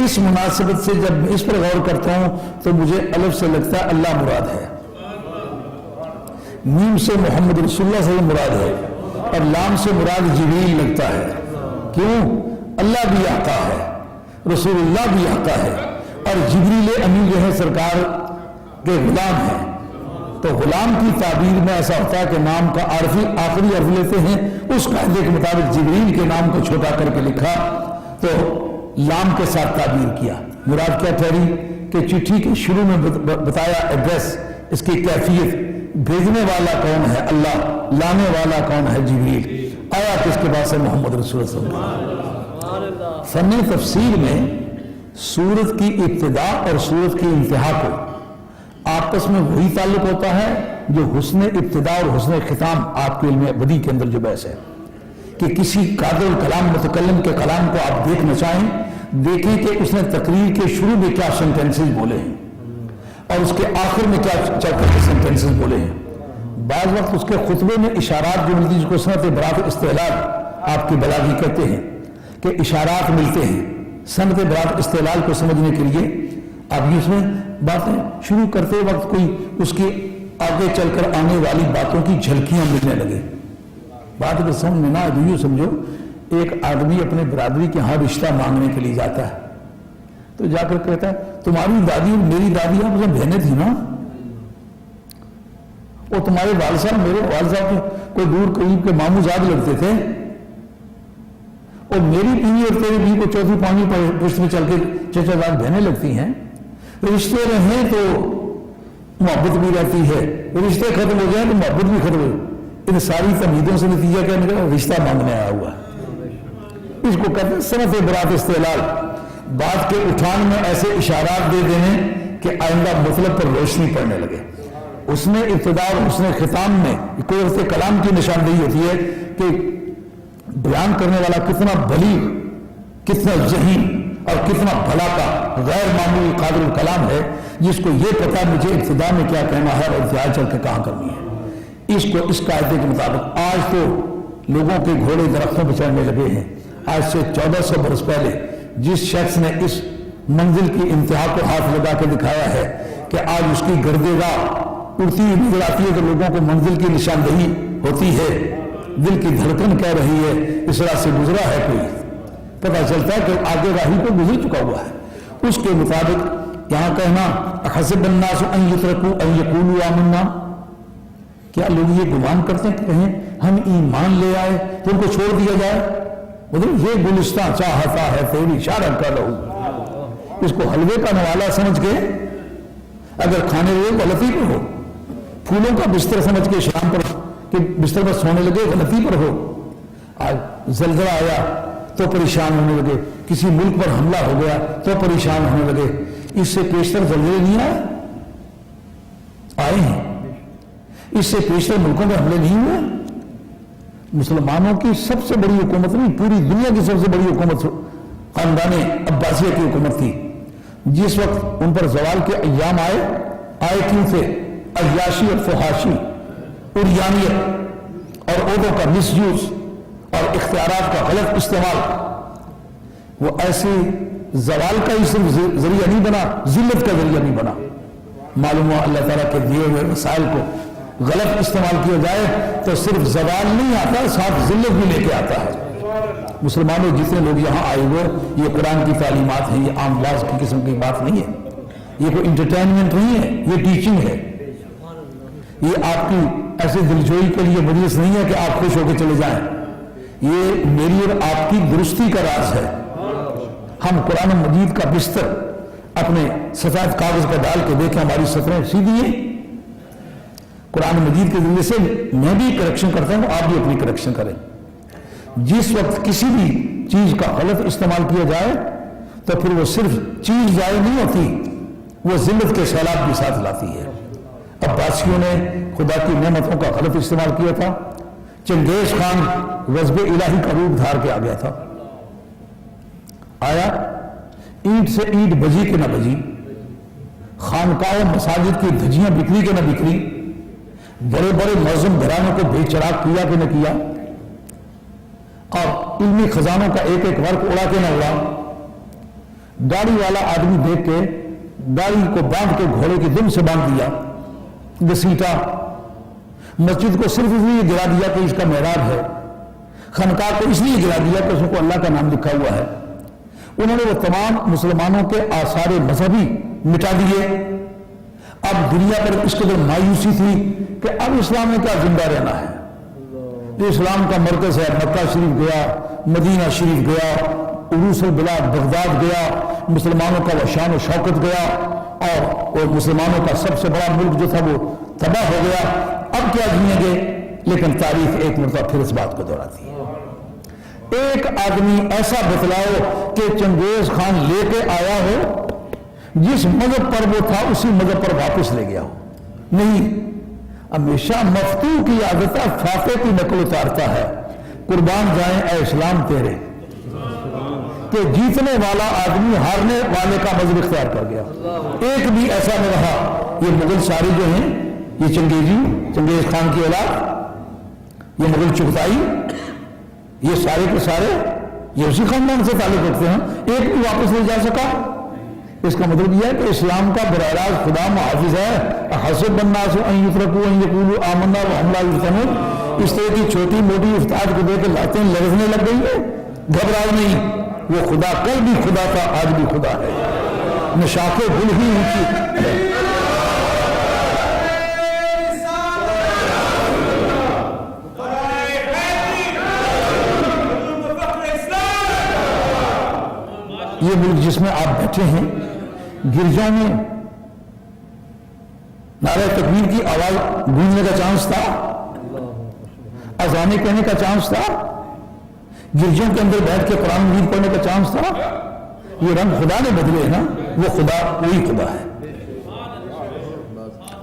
اس مناسبت سے جب میں اس پر غور کرتا ہوں تو مجھے الف سے لگتا ہے اللہ مراد ہے، میم سے محمد رسول اللہ صلی اللہ علیہ وسلم مراد ہے، اور لام سے مراد جبریل لگتا ہے۔ کیوں؟ اللہ بھی آقا ہے، رسول اللہ بھی آقا ہے، اور جبریل امین جو ہے سرکار کے غلام ہیں، تو غلام کی تعبیر میں ایسا ہوتا ہے کہ نام کا آخری حرف لیتے ہیں، اس قاعدے کے مطابق جبریل کے نام کو چھوٹا کر کے لکھا تو لام کے ساتھ تعبیر کیا۔ مراد کیا ٹھہری کہ چٹھی کے شروع میں بتایا ایڈریس، اس کی کیفیت، بھیجنے والا کون ہے اللہ، لانے والا کون ہے جبریل، آیا کس کے پاس ہے محمد رسول اللہ صلی اللہ علیہ وسلم۔ فن تفسیر میں سورت کی ابتدا اور سورت کی انتہا کو آپس میں وہی تعلق ہوتا ہے جو حسن ابتدا اور حسن ختام آپ کے علم بدی کے اندر جو بحث ہے، کہ کسی قادر الکلام متکلم کے کلام کو آپ دیکھنا چاہیں، دیکھیں کہ اس نے تقریر کے شروع میں کیا سینٹینسز بولے ہیں اور اس کے آخر میں کیا سینٹینسز بولے ہیں۔ بعض وقت اس کے خطبے میں اشارات جو ملتی ہیں، جس کو صنعت برات استحلال آپ کی بلاغی کہتے ہیں کہ اشارات ملتے ہیں، صنعت برات استحلال کو سمجھنے کے لیے آپ اس میں باتیں شروع کرتے وقت کوئی اس کی آگے چل کر آنے والی باتوں کی جھلکیاں ملنے لگے۔ بات اگر سمجھ میں نہ آئے تو یوں سمجھو ایک آدمی اپنے برادری کے ہاں رشتہ مانگنے کے لیے جاتا ہے تو جا کر کہتا ہے تمہاری دادی اور میری دادی آپ میں بہنیں تھی نا، اور تمہارے والد صاحب میرے والد صاحب کے کوئی دور قریب کے ماموں زاد لگتے تھے، اور میری بیوی اور تیری بیوی کو چوتھی پانچویں پشت میں چل کے چچا زاد بہنیں لگتی ہیں۔ رشتے رہیں تو محبت بھی رہتی ہے، رشتے ختم ہو جائیں تو محبت بھی ختم ہو۔ ان ساری تمہیدوں سے نتیجہ کیا نکلا؟ رشتہ مانگنے آیا ہوا۔ اس کو کہتے ہیں صنعت برات استحلال، بات کے اٹھان میں ایسے اشارات دے دینے کہ آئندہ مطلب پر روشنی پڑنے لگے۔ اس میں ابتدا اور حسن ختام میں قدرت کلام کی نشاندہی ہوتی ہے کہ بیان کرنے والا کتنا بلیغ، کتنا ذہین اور کتنا بھلا کا غیر معمولی قادر الکلام ہے، جس کو یہ پتا مجھے ابتدا میں کیا کہنا ہے اور انتہا چل کے کہاں کرنی ہے۔ اس کو اس قاعدے کے مطابق آج تو لوگوں کے گھوڑے درختوں پہ چڑھنے لگے ہیں۔ آج سے 1400 برس پہلے جس شخص نے اس منزل کی انتہا کو ہاتھ لگا کے دکھایا ہے کہ آج اس کی گردے راہ اڑتی ہوئی نظر آتی ہے، تو لوگوں کو منزل کی نشاندہی ہوتی ہے، دل کی دھڑکن کہہ رہی ہے اس راہ سے گزرا ہے کوئی، پتہ چلتا ہے کہ آگے راہی کو گزر چکا ہوا ہے۔ اس کے مطابق یہاں کہنا حسب الناس ان یترکوا ان یقولوا آمنا، کیا لوگ یہ گمان کرتے ہیں کہ کہیں ہم ایمان لے آئے تو ان کو چھوڑ دیا جائے؟ مطلب یہ گلستان چاہتا ہے تیری شارہ کا لہو، اس کو حلوے کا نوالا سمجھ کے اگر کھانے ہوئے غلطی پر ہو، پھولوں کا بستر سمجھ کے شام پر کہ بستر پر سونے لگے غلطی پر ہو، آج زلزلہ آیا تو پریشان ہونے لگے، کسی ملک پر حملہ ہو گیا تو پریشان ہونے لگے۔ اس سے پیشتر زلزلے نہیں آئے ہیں، اس سے پیشتر ملکوں میں حملے نہیں ہوئے۔ مسلمانوں کی سب سے بڑی حکومت نہیں، پوری دنیا کی سب سے بڑی حکومت خاندان عباسیہ کی حکومت تھی. جس وقت ان پر زوال کے ایام آئے کیوں تھے؟ عیاشی اور فحاشی، عریانیت اور عہدوں کا مس یوز اور اختیارات کا غلط استعمال. وہ ایسے زوال کا ہی صرف ذریعہ نہیں بنا، ذلت کا ذریعہ نہیں بنا. معلوم ہوا اللہ تعالیٰ کے دیے ہوئے وسائل کو غلط استعمال کیا جائے تو صرف زوال نہیں آتا، ساتھ ذلت بھی لے کے آتا ہے. مسلمانوں جتنے لوگ یہاں آئے ہوئے، یہ قرآن کی تعلیمات ہیں، یہ عام لاز کی قسم کی بات نہیں ہے، یہ کوئی انٹرٹینمنٹ نہیں ہے، یہ ٹیچنگ ہے. یہ آپ کی ایسے دلجوئی کے لیے مجلس نہیں ہے کہ آپ خوش ہو کے چلے جائیں. یہ میری اور آپ کی درستی کا راز ہے. ہم قرآن مجید کا بستر اپنے سفید کاغذ پر ڈال کے دیکھیں ہماری سطریں سیدھی ہیں. قرآن مجید کے ذریعے سے میں بھی کریکشن کرتا ہوں، آپ بھی اپنی کریکشن کریں. جس وقت کسی بھی چیز کا غلط استعمال کیا جائے تو پھر وہ صرف چیز ضائع نہیں ہوتی، وہ ذلت کے سیلاب بھی ساتھ لاتی ہے. عباسیوں نے خدا کی نعمتوں کا غلط استعمال کیا تھا. چنگیز خان غضب الہی کا روپ دھار کے آ گیا تھا. آیا اینٹ سے اینٹ بجی کہ نہ بجی، خانقاہ مساجد کی دھجیاں بکری کہ نہ بکری، بڑے بڑے معظم گھرانوں کو بے چراغ کیا کہ نہ کیا، اور علمی خزانوں کا ایک ایک ورق اڑا کے نہ اڑا. داڑھی والا آدمی دیکھ کے داڑھی کو باندھ کے گھوڑے کی دم سے باندھ دیا، گھسیٹا. مسجد کو صرف اس لیے گرا دیا کہ اس کا محراب ہے، خانقاہ کو اس لیے گرا دیا کہ اس کو اللہ کا نام لکھا ہوا ہے. انہوں نے وہ تمام مسلمانوں کے آثار مذہبی مٹا دیے. اب دنیا پر اس قدر مایوسی تھی کہ اب اسلام میں کیا زندہ رہنا ہے. جو اسلام کا مرکز ہے، مکہ شریف گیا، مدینہ شریف گیا، عروس البلاد بغداد گیا، مسلمانوں کا وہ شان و شوکت گیا، اور وہ مسلمانوں کا سب سے بڑا ملک جو تھا وہ تباہ ہو گیا. اب کیا جیئیں گے؟ لیکن تاریخ ایک مرتبہ پھر اس بات کو دہراتی ہے. ایک آدمی ایسا بتلاؤ کہ چنگیز خان لے کے آیا ہو، جس مذہب پر وہ تھا اسی مذہب پر واپس لے گیا ہو. نہیں، ہمیشہ مفتو کی عادت فاتح کی نقل اتارتا ہے. قربان جائیں اے اسلام تیرے کہ جیتنے والا آدمی ہارنے والے کا مذہب اختیار کر گیا. ایک بھی ایسا نہیں رہا. یہ مغل ساری جو ہیں، یہ چنگیز خان کی اولاد، یہ مغل چغتائی، یہ سارے کے سارے یہ اسی خاندان سے تعلق رکھتے ہیں. ایک بھی واپس نہیں جا سکا. اس کا مطلب یہ ہے کہ اسلام کا براہ راست خدا محافظ ہے. حسب الناس ان یترکوا ان یقولوا آمنا وهم لا یفتنون. اس طرح کی چھوٹی موٹی افتاد کو دیکھ کے لاتیں لرزنے لگ گئی ہے. گھبراؤ نہیں، وہ خدا کل بھی خدا تھا، آج بھی خدا ہے. نشاخ گل ہی اونچی ہے. یہ ملک جس میں آپ بیٹھے ہیں، گرجوں میں نعرہ تکبیر کی آواز گونجنے کا چانس تھا، اذانیں کہنے کا چانس تھا، گرجوں کے اندر بیٹھ کے قرآن مجید پڑھنے کا چانس تھا. یہ رنگ خدا نے بدلے ہیں نا، وہ خدا وہی خدا ہے.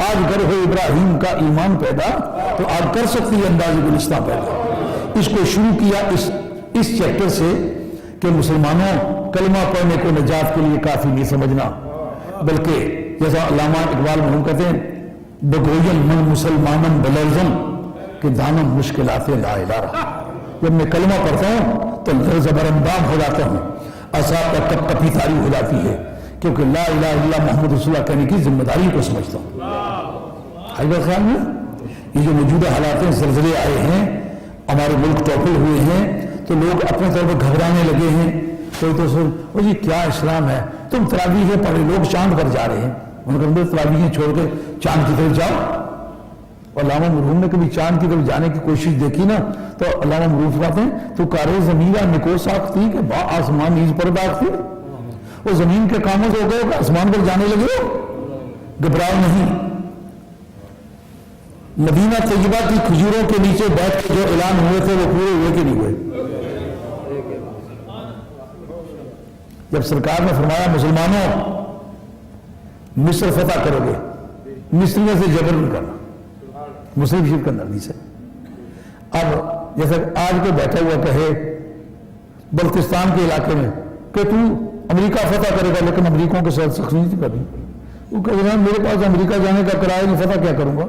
آج گر ہو ابراہیم کا ایمان پیدا تو آپ کر سکتی ہے انداز گلستہ پیدا. اس کو شروع کیا اس چیپٹر سے کہ مسلمانوں کلمہ پڑھنے کو نجات کے لیے کافی نہیں سمجھنا، بلکہ جیسا علامہ اقبال مرحوم کہتے ہیں، بگوین من مسلمانم بلرزم کہ دانم مشکلات لا الہ رہا. جب میں کلمہ پڑھتا ہوں تو زبر اندام ہو جاتا ہوں، اعصاب کا کپ کپی تاری ہو جاتی ہے، کیونکہ لا الہ الا اللہ محمد رسول اللہ کہنے کی ذمہ داری کو سمجھتا ہوں. حیدر خیال میں یہ جو موجودہ حالات ہیں، زلزلے آئے ہیں، ہمارے ملک ٹوپل ہوئے ہیں، تو لوگ اپنے طور پر گھبرانے لگے ہیں. کوئی تو سن جی کیا اسلام ہے، تم تراویحیں پڑھے، لوگ چاند پر جا رہے ہیں. ان کو تراویحیں چھوڑ کے چاند کی طرف جاؤ. علامہ مرحوم نے کبھی چاند کی طرف جانے کی کوشش دیکھی نا، تو علامہ مرحوم کہتے ہیں تو کارے زمینہ نکو ساختی کہ با آسمان نیز پر داختی. وہ زمین کے کاموں سے ہو گئے کہ آسمان پر جانے لگے ہو. گھبراؤ نہیں. مدینہ طیبہ کی کھجوروں کے نیچے بیٹھ کے جو اعلان ہوئے تھے وہ پورے ہوئے کہ نہیں ہوئے؟ جب سرکار نے فرمایا مسلمانوں مصر فتح کرو گے، مصریوں سے جبر نہیں کرنا، مسلم شریف کا حدیث ہے. اب جیسے آج کوئی بیٹھا ہوا کہے بلتستان کے علاقے میں کہ تو امریکہ فتح کرے گا لیکن امریکوں کے ساتھ سخت نہیں کریں. وہ کہہ رہا میرے پاس امریکہ جانے کا کرایہ نہیں, فتح کیا کروں گا.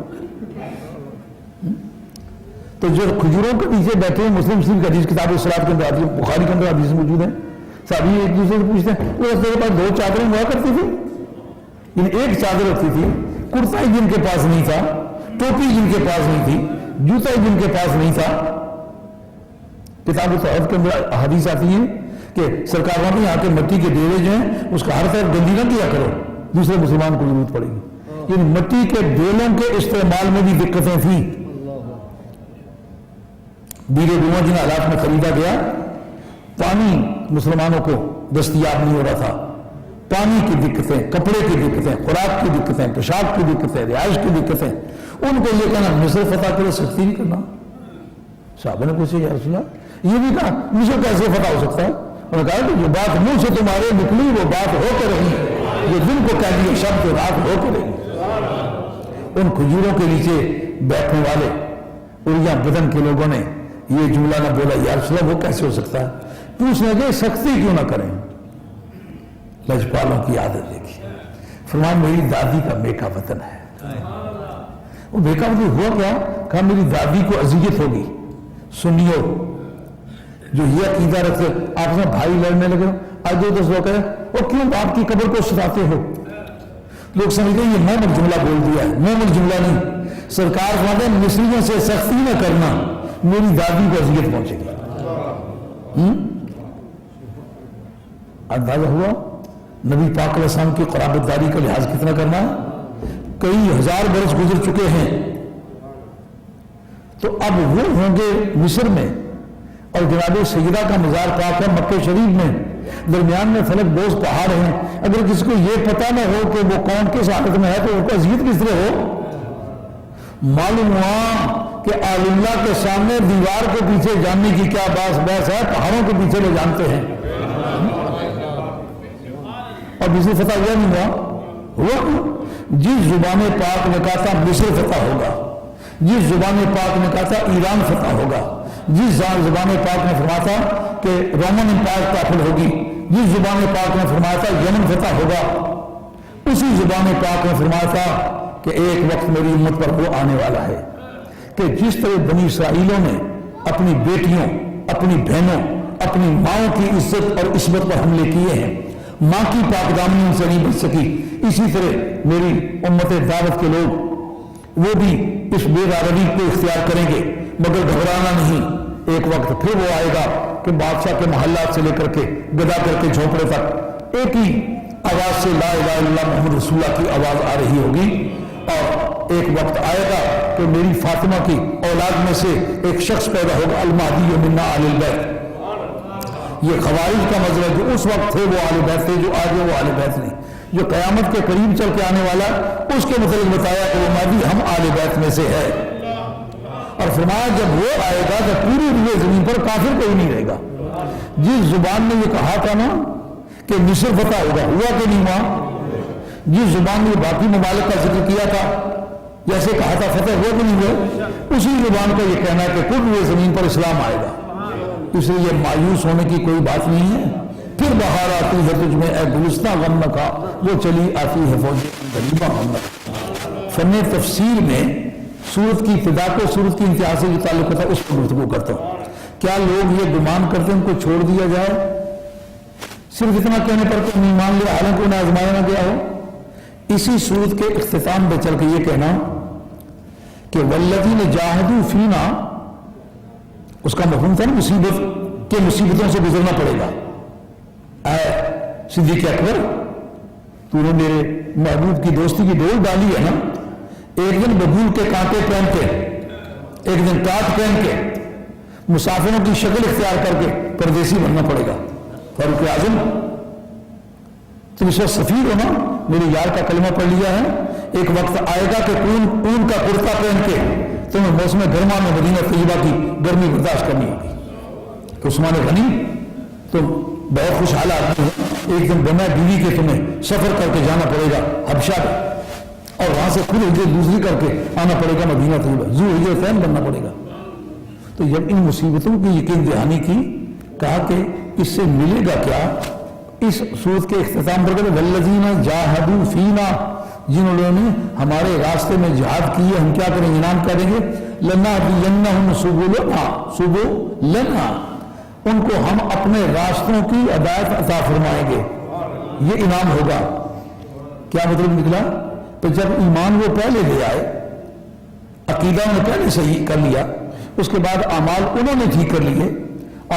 تو جو کھجوروں کے پیچھے بیٹھے ہیں, مسلم شریف کی حدیث کتاب الصلاۃ کے اندر آتی ہے, بخاری کے اندر حدیث موجود ہے, صحابی ایک دوسرے سے پوچھتے ہیں وہ تیرے پاس 2 چادریں ہوا کرتی تھی, یعنی ایک چادر ہوتی تھی, کرتا ہی جن کے پاس نہیں تھا, ٹوپی جن کے پاس نہیں تھی, جوتا ہی جن کے پاس نہیں تھا. کتاب التوحید کے اندر حدیث آتی ہے کہ سرکار وہاں یہاں کے مٹی کے ڈیرے جو ہیں اس کا ہر طرف گندی نہ کیا کرو, دوسرے مسلمان کو ضرورت پڑے گی. یعنی مٹی کے ڈیلوں کے استعمال میں بھی دقتیں تھیں. بیرے ڈواں جن حالات میں خریدا گیا, پانی مسلمانوں کو دستیاب نہیں ہو رہا تھا, پانی کی دقتیں, کپڑے کی دقتیں, خوراک کی دقتیں, پوشاک کی دقتیں, رہائش کی دقتیں, ان کو یہ کہنا مصر فتح کرے سختی نہیں کرنا. صحابہ نے پوچھا یا رسول اللہ, یہ بھی کہا مصر کیسے فتح ہو سکتا ہے؟ انہوں نے کہا کہ جو بات منہ سے تمہارے نکلی وہ بات ہو کے رہی, جو دل کو کہہ دیے شبد رات ہو کے رہی. ان کھجوروں کے نیچے بیٹھنے والے اڑیاں بدن کے لوگوں نے یہ جملہ نہ بولا یا رسول اللہ وہ کیسے ہو سکتا ہے؟ پوچھنے گئے سختی کیوں نہ کریں؟ لجپالوں کی عادت دیکھی, فرمایا میری دادی کا میکا وطن ہے. وہ میکا وطن ہوا کیا؟ کہا میری دادی کو اذیت ہوگی. سنیو جو یہ عقیدہ رکھتے آپ سے بھائی لڑنے لگے, آج 2-10 لوگ کہے وہ کیوں آپ کی قبر کو ستاتے ہو؟ لوگ سمجھتے ہیں یہ محمد جملہ بول دیا ہے. محمد جملہ نہیں, سرکار فرماتے ہیں مصریوں سے سختی نہ کرنا, میری دادی کو اذیت پہنچے گی. اندازہ ہوا نبی پاک علیہ السلام کی قرابت داری کا لحاظ کتنا کرنا ہے. کئی ہزار برس گزر چکے ہیں, تو اب وہ ہوں گے مصر میں, اور جناب سیدہ کا مزار پاک ہے مکہ شریف میں, درمیان میں فلک بوز پہاڑ ہیں. اگر کسی کو یہ پتہ نہ ہو کہ وہ کون کس حالت میں ہے تو ان کو اذیت کس طرح ہو؟ معلوم ہوا کہ عالم اللہ کے سامنے دیوار کے پیچھے جاننے کی کیا بحث ہے, پہاڑوں کے پیچھے لے جانتے ہیں. اور مصر فتح ہوا نہیں ہوا؟ جس زبان پاک نے کہا تھا مصر فتح ہوگا, جس زبان پاک نے کہا تھا ایران فتح ہوگا, جس زبان پاک نے فرمایا تھا کہ رومن امپائر داخل ہوگی, جس زبان پاک نے فرمایا تھا یمن فتح ہوگا, اسی زبان پاک نے فرمایا تھا کہ ایک وقت میری امت پر وہ آنے والا ہے کہ جس طرح بنی اسرائیلوں نے اپنی بیٹیوں, اپنی بہنوں, اپنی ماؤں کی عزت اور عصمت پر حملے کیے ہیں, ماں کی پاک دامنی ان سے نہیں بچ سکی, اسی طرح میری امت دعوت کے لوگ وہ بھی اس بے روی کو اختیار کریں گے, مگر گھبرانا نہیں. ایک وقت پھر وہ آئے گا کہ بادشاہ کے محلات سے لے کر کے گدا کر کے جھونپڑے تک ایک ہی آواز سے لا الہ الا اللہ محمد رسول اللہ کی آواز آ رہی ہوگی. اور ایک وقت آئے گا کہ میری فاطمہ کی اولاد میں سے ایک شخص پیدا ہوگا, المہدی منا آل البیت. یہ خوارج کا مذہب جو اس وقت تھے وہ آل بیت تھے, جو آج وہ آل بیت نہیں. جو قیامت کے قریب چل کے آنے والا اس کے متعلق بتایا کہ وہ مہدی ہم آل بیت میں سے ہے. اور فرمایا جب وہ آئے گا تو پوری روئے زمین پر کافر کوئی نہیں رہے گا. جس زبان نے یہ کہا تھا نا کہ مصر فتح ہوگا, ہوا کہ نہیں ہوا؟ جس زبان نے باقی ممالک کا ذکر کیا تھا, جیسے کہا تھا فتح ہوا کہ نہیں ہوا, اسی زبان کا یہ کہنا ہے کہ کل روئے زمین پر اسلام آئے گا. اس لیے یہ مایوس ہونے کی کوئی بات نہیں ہے. پھر بہار آتی ہے تجھ میں اے گلستہ غم نہ کھا, وہ چلی آتی ہے فوج غریبہ غم نہ کھا. فن تفسیر میں سورت کی ابتدا کو سورت کی انتہا سے جو تعلق ہوتا ہے اس پر گفتگو کرتا ہوں. کیا لوگ یہ گمان کرتے ہیں ان کو چھوڑ دیا جائے صرف اتنا کہنے پر کہ ایمان لے حالانکہ انہیں آزمایا نہ گیا ہو؟ اسی سورت کے اختتام پہ چل کے یہ کہنا کہ والذین جاہدوا فینا, اس کا مفہوم تھا نا مصیبت کہ مصیبتوں سے گزرنا پڑے گا. اے صدیق اکبر, تو نے میرے محبوب کی دوستی کی ڈول ڈالی ہے نا, ایک دن ببول کے کانٹے پہن کے, ایک دن کاٹ پہن کے, مسافروں کی شکل اختیار کر کے پردیسی بننا پڑے گا. فاروق اعظم تم اس وقت سفیر ہو نا, میرے یار کا کلمہ پڑھ لیا ہے, ایک وقت آئے گا کہ اون کا کرتا پہن کے تمہیں موسم گرما میں مدینہ طیبہ کی گرمی برداشت کرنی ہوگی. کہ عثمان غنی تم بہت خوشحال آدمی ہو, ایک دن بنا بیوی کے تمہیں سفر کر کے جانا پڑے گا حبشہ میں, اور وہاں سے خود ہجرت دوسری کر کے آنا پڑے گا مدینہ طیبہ, ذو ہجرتین بننا پڑے گا. تو جب ان مصیبتوں کی یقین دہانی کی, کہا کہ اس سے ملے گا کیا؟ اس سورت کے اختتام پر کہتے والذین جاہدوا فینا، جن لوگوں نے ہمارے راستے میں جہاد کی ہے ہم کیا کریں گے، انعام کیا دیں گے، لنہدینہم سبلنا، ان کو ہم اپنے راستوں کی ہدایت عطا فرمائیں گے، یہ انعام ہوگا۔ کیا مطلب نکلا؟ تو جب ایمان وہ پہلے لے آئے، عقیدہ انہوں نے پہلے صحیح کر لیا، اس کے بعد اعمال انہوں نے ٹھیک کر لیے،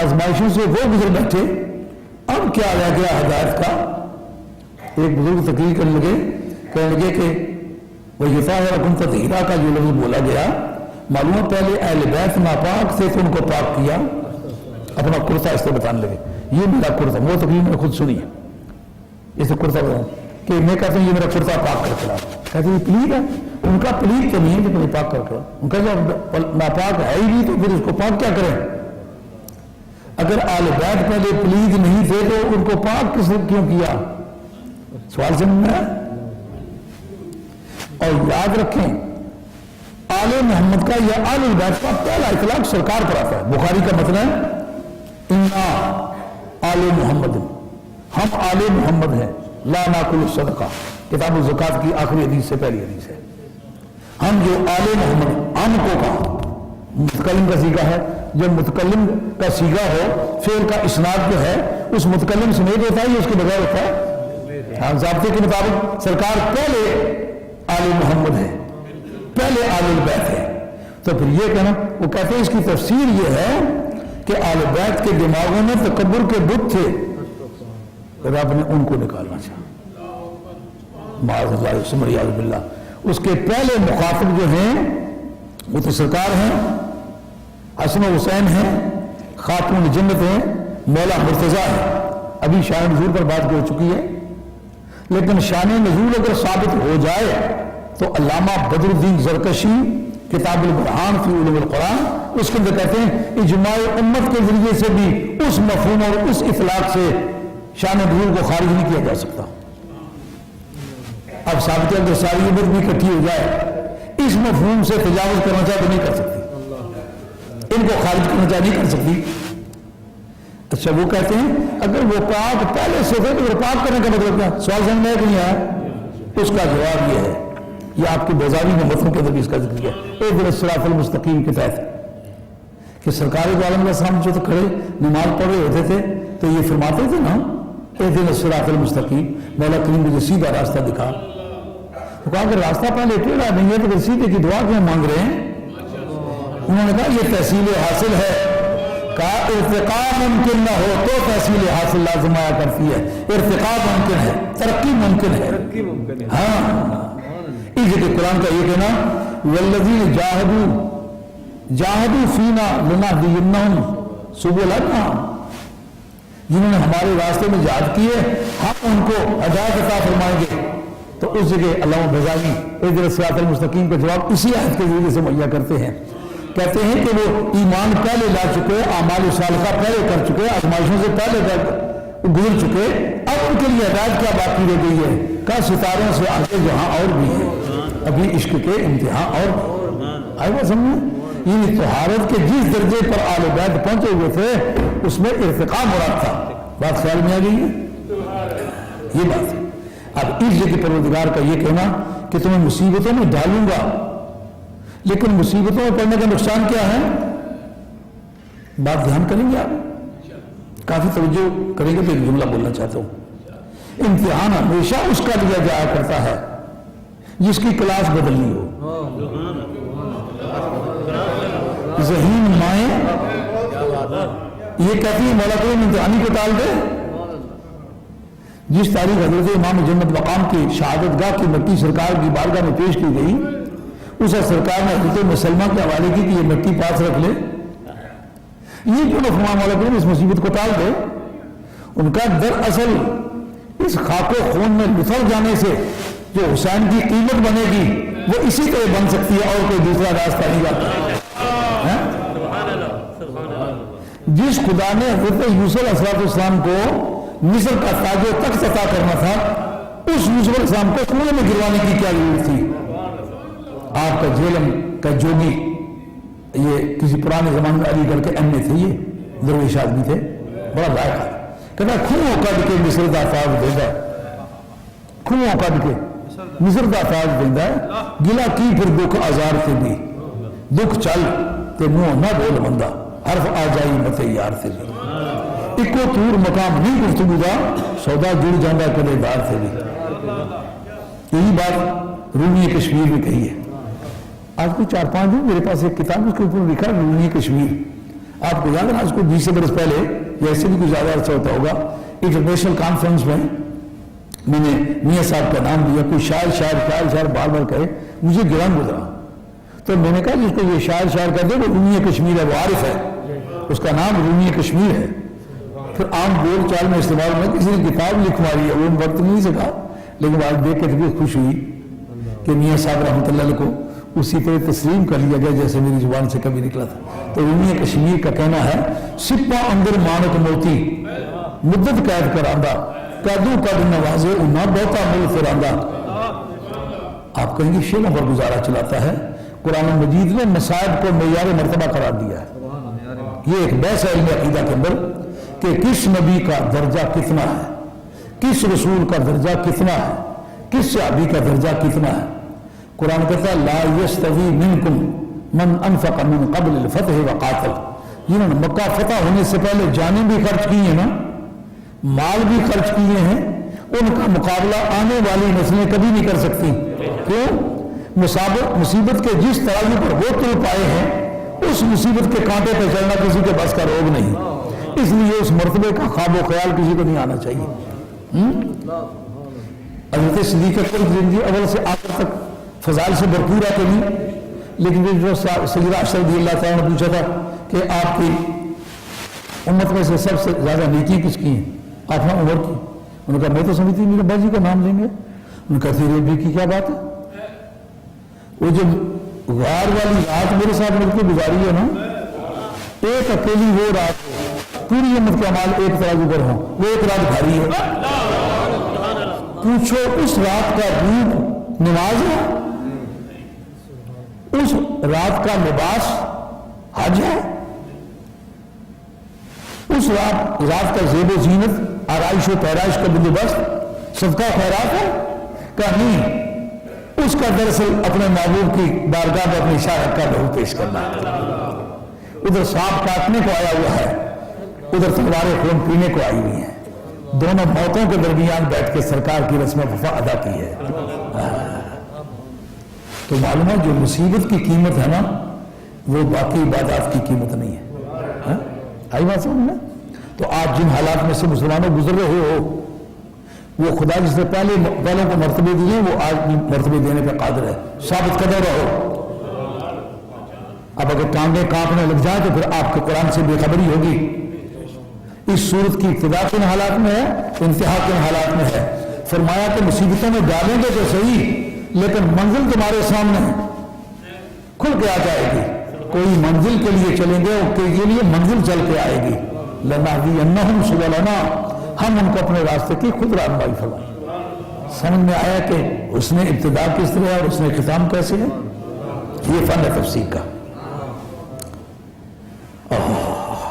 آزمائشوں سے وہ گزر بیٹھے، اب کیا رہ گیا ہدایت کا؟ ایک بزرگ تقریر کرنے لگے، کہنے لگے کہ وَيُطَهِّرَكُمْ تَطْهِيرًا کا جو لفظ بولا گیا، معلوم ہے پہلے اہل بیت ناپاک تھے تو ان کو پاک کیا، اپنا کرتا اس سے بتانے لگے، یہ میرا کرتا، وہ تقریر میں نے خود سنی ہے، اسے کرتا بتاؤں کہ میں کہتا ہوں یہ میرا کرتا پاک کر کھلا، کہتے ہیں یہ پلید ہے، ان کا پلید تو نہیں ہے لیکن پاک کر کھلا، ان کا جب ناپاک ہے ہی نہیں تو پھر اس کو پاک کیا کریں؟ اگر اہل بیت پہلے پلید نہیں تھے تو ان کو پاک کس نے کیوں کیا؟ سوال سمجھ میں ہے؟ اور یاد رکھیں آل محمد کا یا آل بیت کا پہلا اطلاق سرکار پر آتا ہے، بخاری کا متن ہے انا آل محمد، ہم آل محمد ہیں، لا ناکل الصدقہ، کتاب الزکات کی آخری حدیث سے پہلی حدیث ہے، ہم جو آل محمد، ہم کو کہا متکلم کا سیگا ہے، جب متکلم کا سیگا ہو فعل کا اسناد جو ہے اس متکلم سمیت ہوتا ہے یا اس کے بغیر ہوتا ہے؟ ہاں، ضابطے کے مطابق سرکار پہلے آل محمد ہے، پہلے آل البیت ہے، تو پھر یہ کہنا، وہ کہتے ہیں اس کی تفسیر یہ ہے کہ آل بیت کے دماغوں میں تکبر کے بت تھے، رب نے ان کو نکالنا چاہا، معاذ اللہ ثم عیاذ باللہ۔ اس کے پہلے مخاطب جو ہیں وہ تو سرکار ہیں، حسن و حسین ہیں، خاتون جنت ہیں، مولا مرتضیٰ ہے، ابھی شان نزول پر بات ہو چکی ہے، لیکن شان نزول اگر ثابت ہو جائے تو علامہ بدر الدین زرکشی کتاب البرہان فی علوم القرآن اس کے اندر کہتے ہیں اجماع امت کے ذریعے سے بھی اس مفہوم اور اس اطلاق سے شان نزول کو خارج نہیں کیا جا سکتا۔ اب ثابت ہے کہ ساری امت بھی اکٹھی ہو جائے اس مفہوم سے تجاوز کرنا چاہے تو نہیں کر سکتی، ان کو خارج کرنا چاہے نہیں کر سکتی۔ اچھا وہ کہتے ہیں اگر وہ پاک پہلے سے تھے تو وہ پاک کرنے کا مطلب کیا؟ سوال سمجھ میں نہیں آیا؟ اس کا جواب یہ ہے، یہ آپ کی بیزاوی میں متن کے اندر بھی اس کا ذکر کیا اہدنا الصراط المستقیم کے تحت کہ سرکار دو عالم کے سامنے جو تو کھڑے نماز پڑھ رہے ہوتے تھے تو یہ فرماتے تھے نا اہدنا الصراط المستقیم، مولا کریم مجھے سیدھا راستہ دکھا۔ وہ کہا کہ راستہ پہلے ٹیڑھا نہیں ہے تو پھر سیدھے کی دعا کیوں مانگ رہے ہیں؟ انہوں نے کہا یہ تحصیل حاصل ہے، کہا ارتقاء ممکن نہ ہو تو تحصیل حاصل لازم آیا کرتی ہے، ارتقاء ممکن ہے، ترقی ممکن ہے، ہاں۔ اس لیے قرآن کا یہ کہنا والذین جاہدوا فینا لنہدینہم سبلنا، جنہوں نے ہمارے راستے میں جہاد کیے ہم ان کو ہدایت عطا فرمائیں گے۔ تو اس جگہ علامہ بزاوی اہدنا الصراط المستقیم کا جواب اسی آیت کے ذریعے سے مہیا کرتے ہیں، کہتے ہیں کہ وہ ایمان پہلے لا چکے، اعمال صالحہ پہلے کر چکے، آزمائشوں سے پہلے گزر چکے، اب ان کے لیے ہدایت کیا باقی رہ گئی ہے؟ کہ ستاروں سے آگے جہاں اور بھی ہے، ابھی عشق کے امتحان اور آئے بات سمجھیں، یہ طہارت کے جس درجے پر آل بیت پہنچے ہوئے تھے اس میں ارتقاء مراد تھا۔ بات خیال میں آ گئی ہے؟ یہ بات ہے۔ اب اس جگہ پروردگار کا یہ کہنا کہ تمہیں مصیبتوں میں ڈالوں گا، لیکن مصیبتوں میں پڑنے کا نقصان کیا ہے؟ بات دھیان کریں گے آپ، کافی توجہ کریں گے تو ایک جملہ بولنا چاہتا ہوں، امتحان ہمیشہ اس کا لیا جایا کرتا ہے جس کی کلاس بدلنی ہو۔ ذہین مائیں یہ کہتی ہے مولا کریم امتحانی کو ٹال دے۔ جس تاریخ حضرت امام جنت مقام کی شہادت گاہ کی مٹی سرکار کی بارگاہ میں پیش کی گئی، اس سرکار نے حضرت مسلمہ کے حوالے کی کہ یہ مٹی پاس رکھ لے، یہ کیوں نہ فرمایا مولا کریم اس مصیبت کو ٹال دے؟ ان کا دراصل اس خاک و خون میں لتھڑ جانے سے جو حسین کی قیمت بنے گی وہ اسی طرح بن سکتی ہے اور کوئی دوسرا راستہ نہیں جاتا۔ جس خدا نے حضرت یوسف علیہ السلام کو مصر کا تاج و تخت عطا کرنا تھا اس یوسف علیہ السلام کو کنویں میں گروانے کی کیا ضرورت تھی؟ آپ کا جیلم کا جوگی، یہ کسی پرانے زمانے میں علی گڑھ کے ایم اے تھے، یہ درویش آدمی تھے، بڑا لائق ہے، کہنا کھووں کڈ کے مصر دا فاغ دیندا کھووں کڈ کے مصر دا فاغ دیندا گلا کی پھر دکھ آزار تے بھی دکھ چل تے منہ نہ بول بندہ حرف آ جائی متے یار تے بھی اکو تور مقام نہیں گفتگو دا سودا جڑ جاندہ کدے دار تے بھی یہی بات رومی کشمیر میں کہی ہے آج کو 4-5 دن میرے پاس ایک کتاب اس کے اوپر لکھا رومی کشمیر آپ کو یاد ہے آج کو 20 برس پہلے یا ایسے بھی کچھ زیادہ عرصہ ہوتا ہوگا انٹرنیشنل کانفرنس میں میں نے میاں صاحب کا نام دیا کوئی شاعر بار بار کہے مجھے گران گزرا تو میں نے کہا جس کو یہ شاعر کہتے ہیں وہ رومی کشمیر ہے وہ عارف ہے اس کا نام رومی کشمیر ہے پھر عام بول چال میں استعمال میں کسی نے کتاب لکھوائی ہے وہ وقت نہیں سکا لیکن آج دیکھ کے طبیعت خوش ہوئی کہ میاں صاحب رحمۃ اللہ علیہ کو اسی طرح تسلیم کر لیا گیا جیسے میری زبان سے کبھی نکلا تھا تو رومی کشمیر کا کہنا ہے سپا اندر مانک موتی مدت قید کراندہ قیدوں کد نوازے انہا بہتا مل فراندہ آپ کہیں گے شیروں پر گزارا چلاتا ہے قرآن مجید نے مصائب کو معیار مرتبہ قرار دیا ہے یہ ایک بحث ہے علم عقیدہ کے اندر کہ کس نبی کا درجہ کتنا ہے کس رسول کا درجہ کتنا ہے کس صحابی کا درجہ کتنا ہے قرآن کہتا ہے لا یستوی منکم من انفق من قبل الفتح وقاتل جنہوں نے مکہ فتح ہونے سے پہلے جانیں بھی خرچ کی ہیں نا مال بھی خرچ کیے ہیں ان کا مقابلہ آنے والی نسلیں کبھی نہیں کر سکتی کیوں مصیبت کے جس ترازو پر وہ تل پائے ہیں اس مصیبت کے کانٹے پہ چلنا کسی کے بس کا روگ نہیں اس لیے اس مرتبے کا خواب و خیال کسی کو نہیں آنا چاہیے حضرت صدیق اکبر زندگی اول سے آخر تک فضائل سے بھرپور ہے کبھی لیکن جو سیدنا عائشہ رضی اللہ تعالیٰ نے پوچھا تھا کہ آپ کی امت میں سے سب سے زیادہ نیکی کس کی ہیں آپ نے عمر کی انہوں نے کہا میں تو سمجھتی میرے ابا جی کا نام لیں گے انہوں نے کہا تیرے ابی کی کیا بات ہے وہ جو غار والی رات میرے ساتھ مل کے گزاری ہے نا ایک اکیلی وہ رات پوری امت کے اعمال ایک ترازو پر ہوں وہ ایک رات بھاری ہے پوچھو اس رات کا روپ نماز ہے اس رات کا لباس حج ہے اس رات کا زیب و زینت آرائش و پیرائش کا بندوبست صدقہ خیرات ہے کہ نہیں اس کا دراصل اپنے محبوب کی بارگاہ میں اپنی اشارت کا لہو پیش کرنا ہے ادھر سانپ کاٹنے کو آیا ہوا ہے ادھر تلواریں خون پینے کو آئی ہوئی ہیں دونوں موتوں کے درمیان بیٹھ کے سرکار کی رسم وفا ادا کی ہے تو معلوم ہے جو مصیبت کی قیمت ہے نا وہ باقی عبادات کی قیمت نہیں ہے آئی بات سمجھ میں تو آج جن حالات میں سے مسلمانوں گزر رہے ہو وہ خدا جس نے پہلوں کو مرتبے دیے وہ آج بھی مرتبے دینے پہ قادر ہے ثابت قدم رہو اب اگر ٹانگیں کانپنے لگ جائیں تو پھر آپ کے قرآن سے بے خبری ہوگی اس صورت کی ابتدا کن حالات میں ہے انتہا کن حالات میں ہے فرمایا کہ مصیبتوں میں ڈالیں گے تو صحیح لیکن منزل تمہارے سامنے کھل کے آ جائے گی کوئی منزل کے لیے چلیں گے اور کے لیے منزل چل کے آئے گی لنہدینہم سبلنا ہم ان کو اپنے راستے کی خود رہنمائی فرمائیں سمجھ میں آیا کہ اس نے ابتدا کس طرح اور اس نے ختام کیسے ہے یہ فن تفسیر کا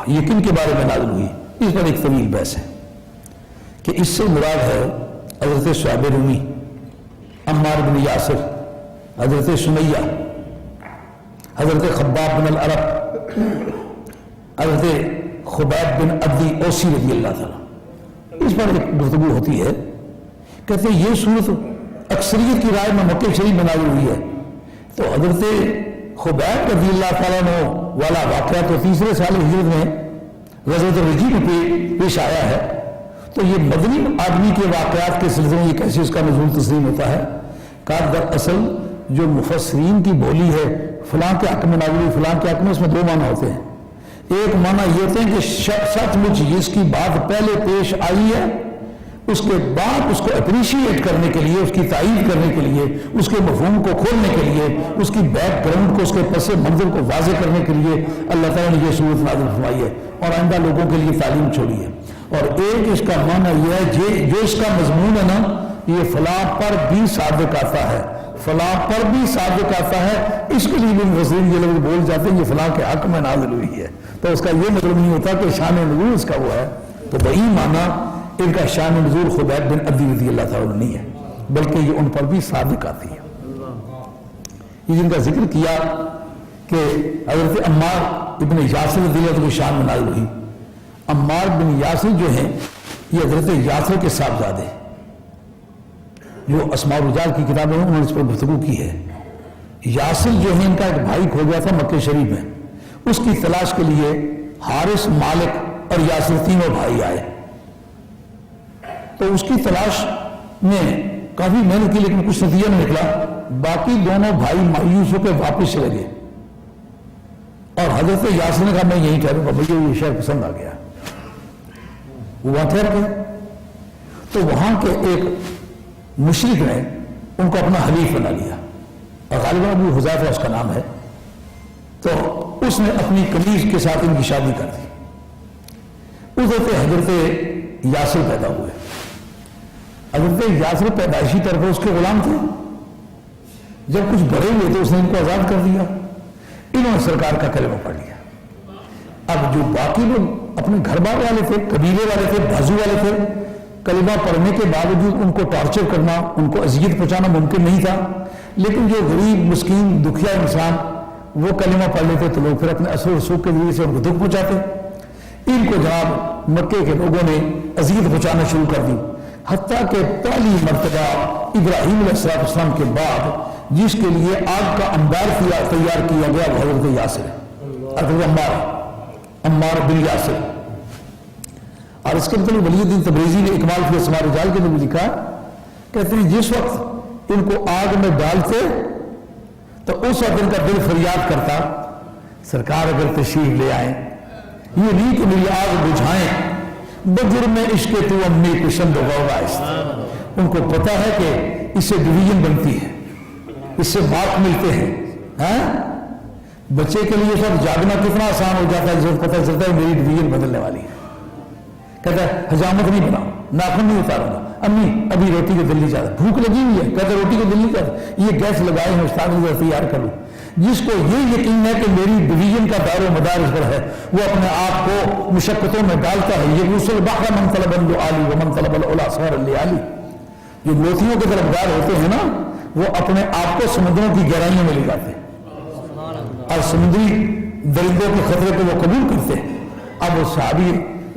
یہ کن کے بارے میں نازل ہوئی اس پر ایک طویل بحث ہے کہ اس سے مراد ہے حضرت صہیب رومی عمار بن یاسر حضرت سمیہ حضرت خباب بن العرب حضرت خبیب بن عبدی اوسی رضی اللہ تعالیٰ اس پر ایک گفتگو ہوتی ہے کہتے ہیں یہ صورت اکثریت کی رائے میں مکہ شریف میں نازل ہوئی ہے تو حضرت خبیب رضی اللہ تعالیٰ عنہ والا واقعہ تو 3 سال ہجرت میں غزوۃ الرجی میں پیش آیا ہے تو یہ مدنی آدمی کے واقعات کے سلسلے میں یہ کیسے اس کا نزول تسلیم ہوتا ہے کہ دراصل جو مفسرین کی بولی ہے فلاں کے حق میں نازل ہوئی فلاں کے حق میں اس میں 2 معنی ہوتے ہیں ایک معنی یہ ہوتے ہیں کہ سچ مچ جس کی بات پہلے پیش آئی ہے اس کے بعد اس کو اپریشیٹ کرنے کے لیے اس کی تائید کرنے کے لیے اس کے مفہوم کو کھولنے کے لیے اس کی بیک گراؤنڈ کو اس کے پس منظر کو واضح کرنے کے لیے اللہ تعالیٰ نے یہ صورت نازل فرمائی ہے اور آئندہ لوگوں کے لیے تعلیم چھوڑی ہے اور ایک اس کا معنی یہ ہے جو اس کا مضمون ہے نا یہ فلاں پر بھی صادق آتا ہے فلاں پر بھی صادق آتا ہے اس کے لیے بھی مفسرین یہ لوگ بول جاتے ہیں یہ فلاں کے حق میں نازل ہوئی ہے تو اس کا یہ مطلب نہیں ہوتا کہ شان نزول اس کا وہ ہے تو وہی معنی ان کا شان نزول خبیب بن عدی رضی اللہ تعالیٰ نہیں ہے، بلکہ یہ ان پر بھی صادق آتی ہے۔ یہ جن کا ذکر کیا کہ حضرت عمار ابن یاسر رضی اللہ کی شان میں نازل ہوئی۔ عمار بن یاسر جو ہیں یہ حضرت یاسر کے صاحبزادے ہیں، جو اسماء الرجال کی کتابیں ہیں انہوں نے اس پر گفتگو کی ہے۔ یاسر جو ہے ان کا ایک بھائی کھو گیا تھا مکہ شریف میں، اس کی تلاش کے لیے حارث، مالک اور یاسر تینوں بھائی آئے، تو اس کی تلاش میں کافی محنت کی لیکن کچھ نتیجہ نہیں نکلا۔ باقی دونوں بھائی مایوس ہو کے واپس چلے گئے اور حضرت یاسر نے کہا میں یہیں ٹھہروں گا، مجھے یہ شہر پسند آ گیا، وہ وہاں ٹھہر گئے۔ تو وہاں کے ایک مشرک نے ان کو اپنا حلیف بنا لیا، اور غالباً ابو حذیفہ اس کا نام ہے، تو اس نے اپنی قمیض کے ساتھ ان کی شادی کر دی۔ اس وقت حضرت یاسر پیدا ہوئے۔ حضرت یاسر پیدائشی طور پر اس کے غلام تھے، جب کچھ بڑے ہوئے تو اس نے ان کو آزاد کر دیا، انہوں نے سرکار کا کلمہ پڑھ لیا۔ اب جو باقی لوگ اپنے گھر بار والے تھے، قبیلے والے تھے، بازو والے تھے، کلمہ پڑھنے کے باوجود ان کو ٹارچر کرنا، ان کو اذیت پہنچانا ممکن نہیں تھا، لیکن جو غریب، مسکین، دکھیا انسان وہ کلمہ پڑھ لیتے تو لوگ پھر اپنے اثر و رسوخ کے ذریعے سے ان کو دکھ پہنچاتے۔ ان کو جناب مکے کے لوگوں نے اذیت پہنچانا شروع کر دی، حتیٰ کہ پہلی مرتبہ ابراہیم علیہ السلام کے بعد جس کے لیے آگ کا انبار تیار کیا گیا وہ حضرت یاسر ہے، حضرت عمار بن یاسر۔ اور اس کے مطلب ولی الدین تبریزی نے اکمال فی اسماء الرجال کے میں لکھا، کہتے ہیں جس وقت ان کو آگ میں ڈالتے تو اس وقت ان کا دل فریاد کرتا سرکار اگر تشریف لے آئیں، یہ نہیں کہ میری آگ بجھائیں، بجرم عشق تو امی کشند غوغائست۔ ان کو پتا ہے کہ اس سے ڈویژن بنتی ہے، اس سے بات ملتے ہیں۔ بچے کے لیے سب جاگنا کتنا آسان ہو جاتا ہے جب پتہ چلتا ہے میری ڈویژن بدلنے والی ہے، کہتا ہے حجامت نہیں بناؤ، ناخن نہیں اتاروں گا، امی ابھی روٹی کو دل نہیں چاہتا، بھوک لگی ہوئی ہے، کہتا ہے روٹی کو دل نہیں چاہتا، یہ گیس لگائے ہیں استاد نے تیار کروں۔ جس کو یہ یقین ہے کہ میری ڈویژن کا دار و مدار اس پر ہے، وہ اپنے آپ کو مشقتوں میں ڈالتا ہے۔ یہ غسل بحر من طلب العالی ومن طلب العلا صار العالی۔ جو موتیوں کے طلبگار ہوتے ہیں نا وہ اپنے آپ کو سمندروں کی گہرائیوں میں لے جاتے ہیں اور سمندری درندوں کے خطرے کو وہ قبول کرتے ہیں۔ اب وہ صحابی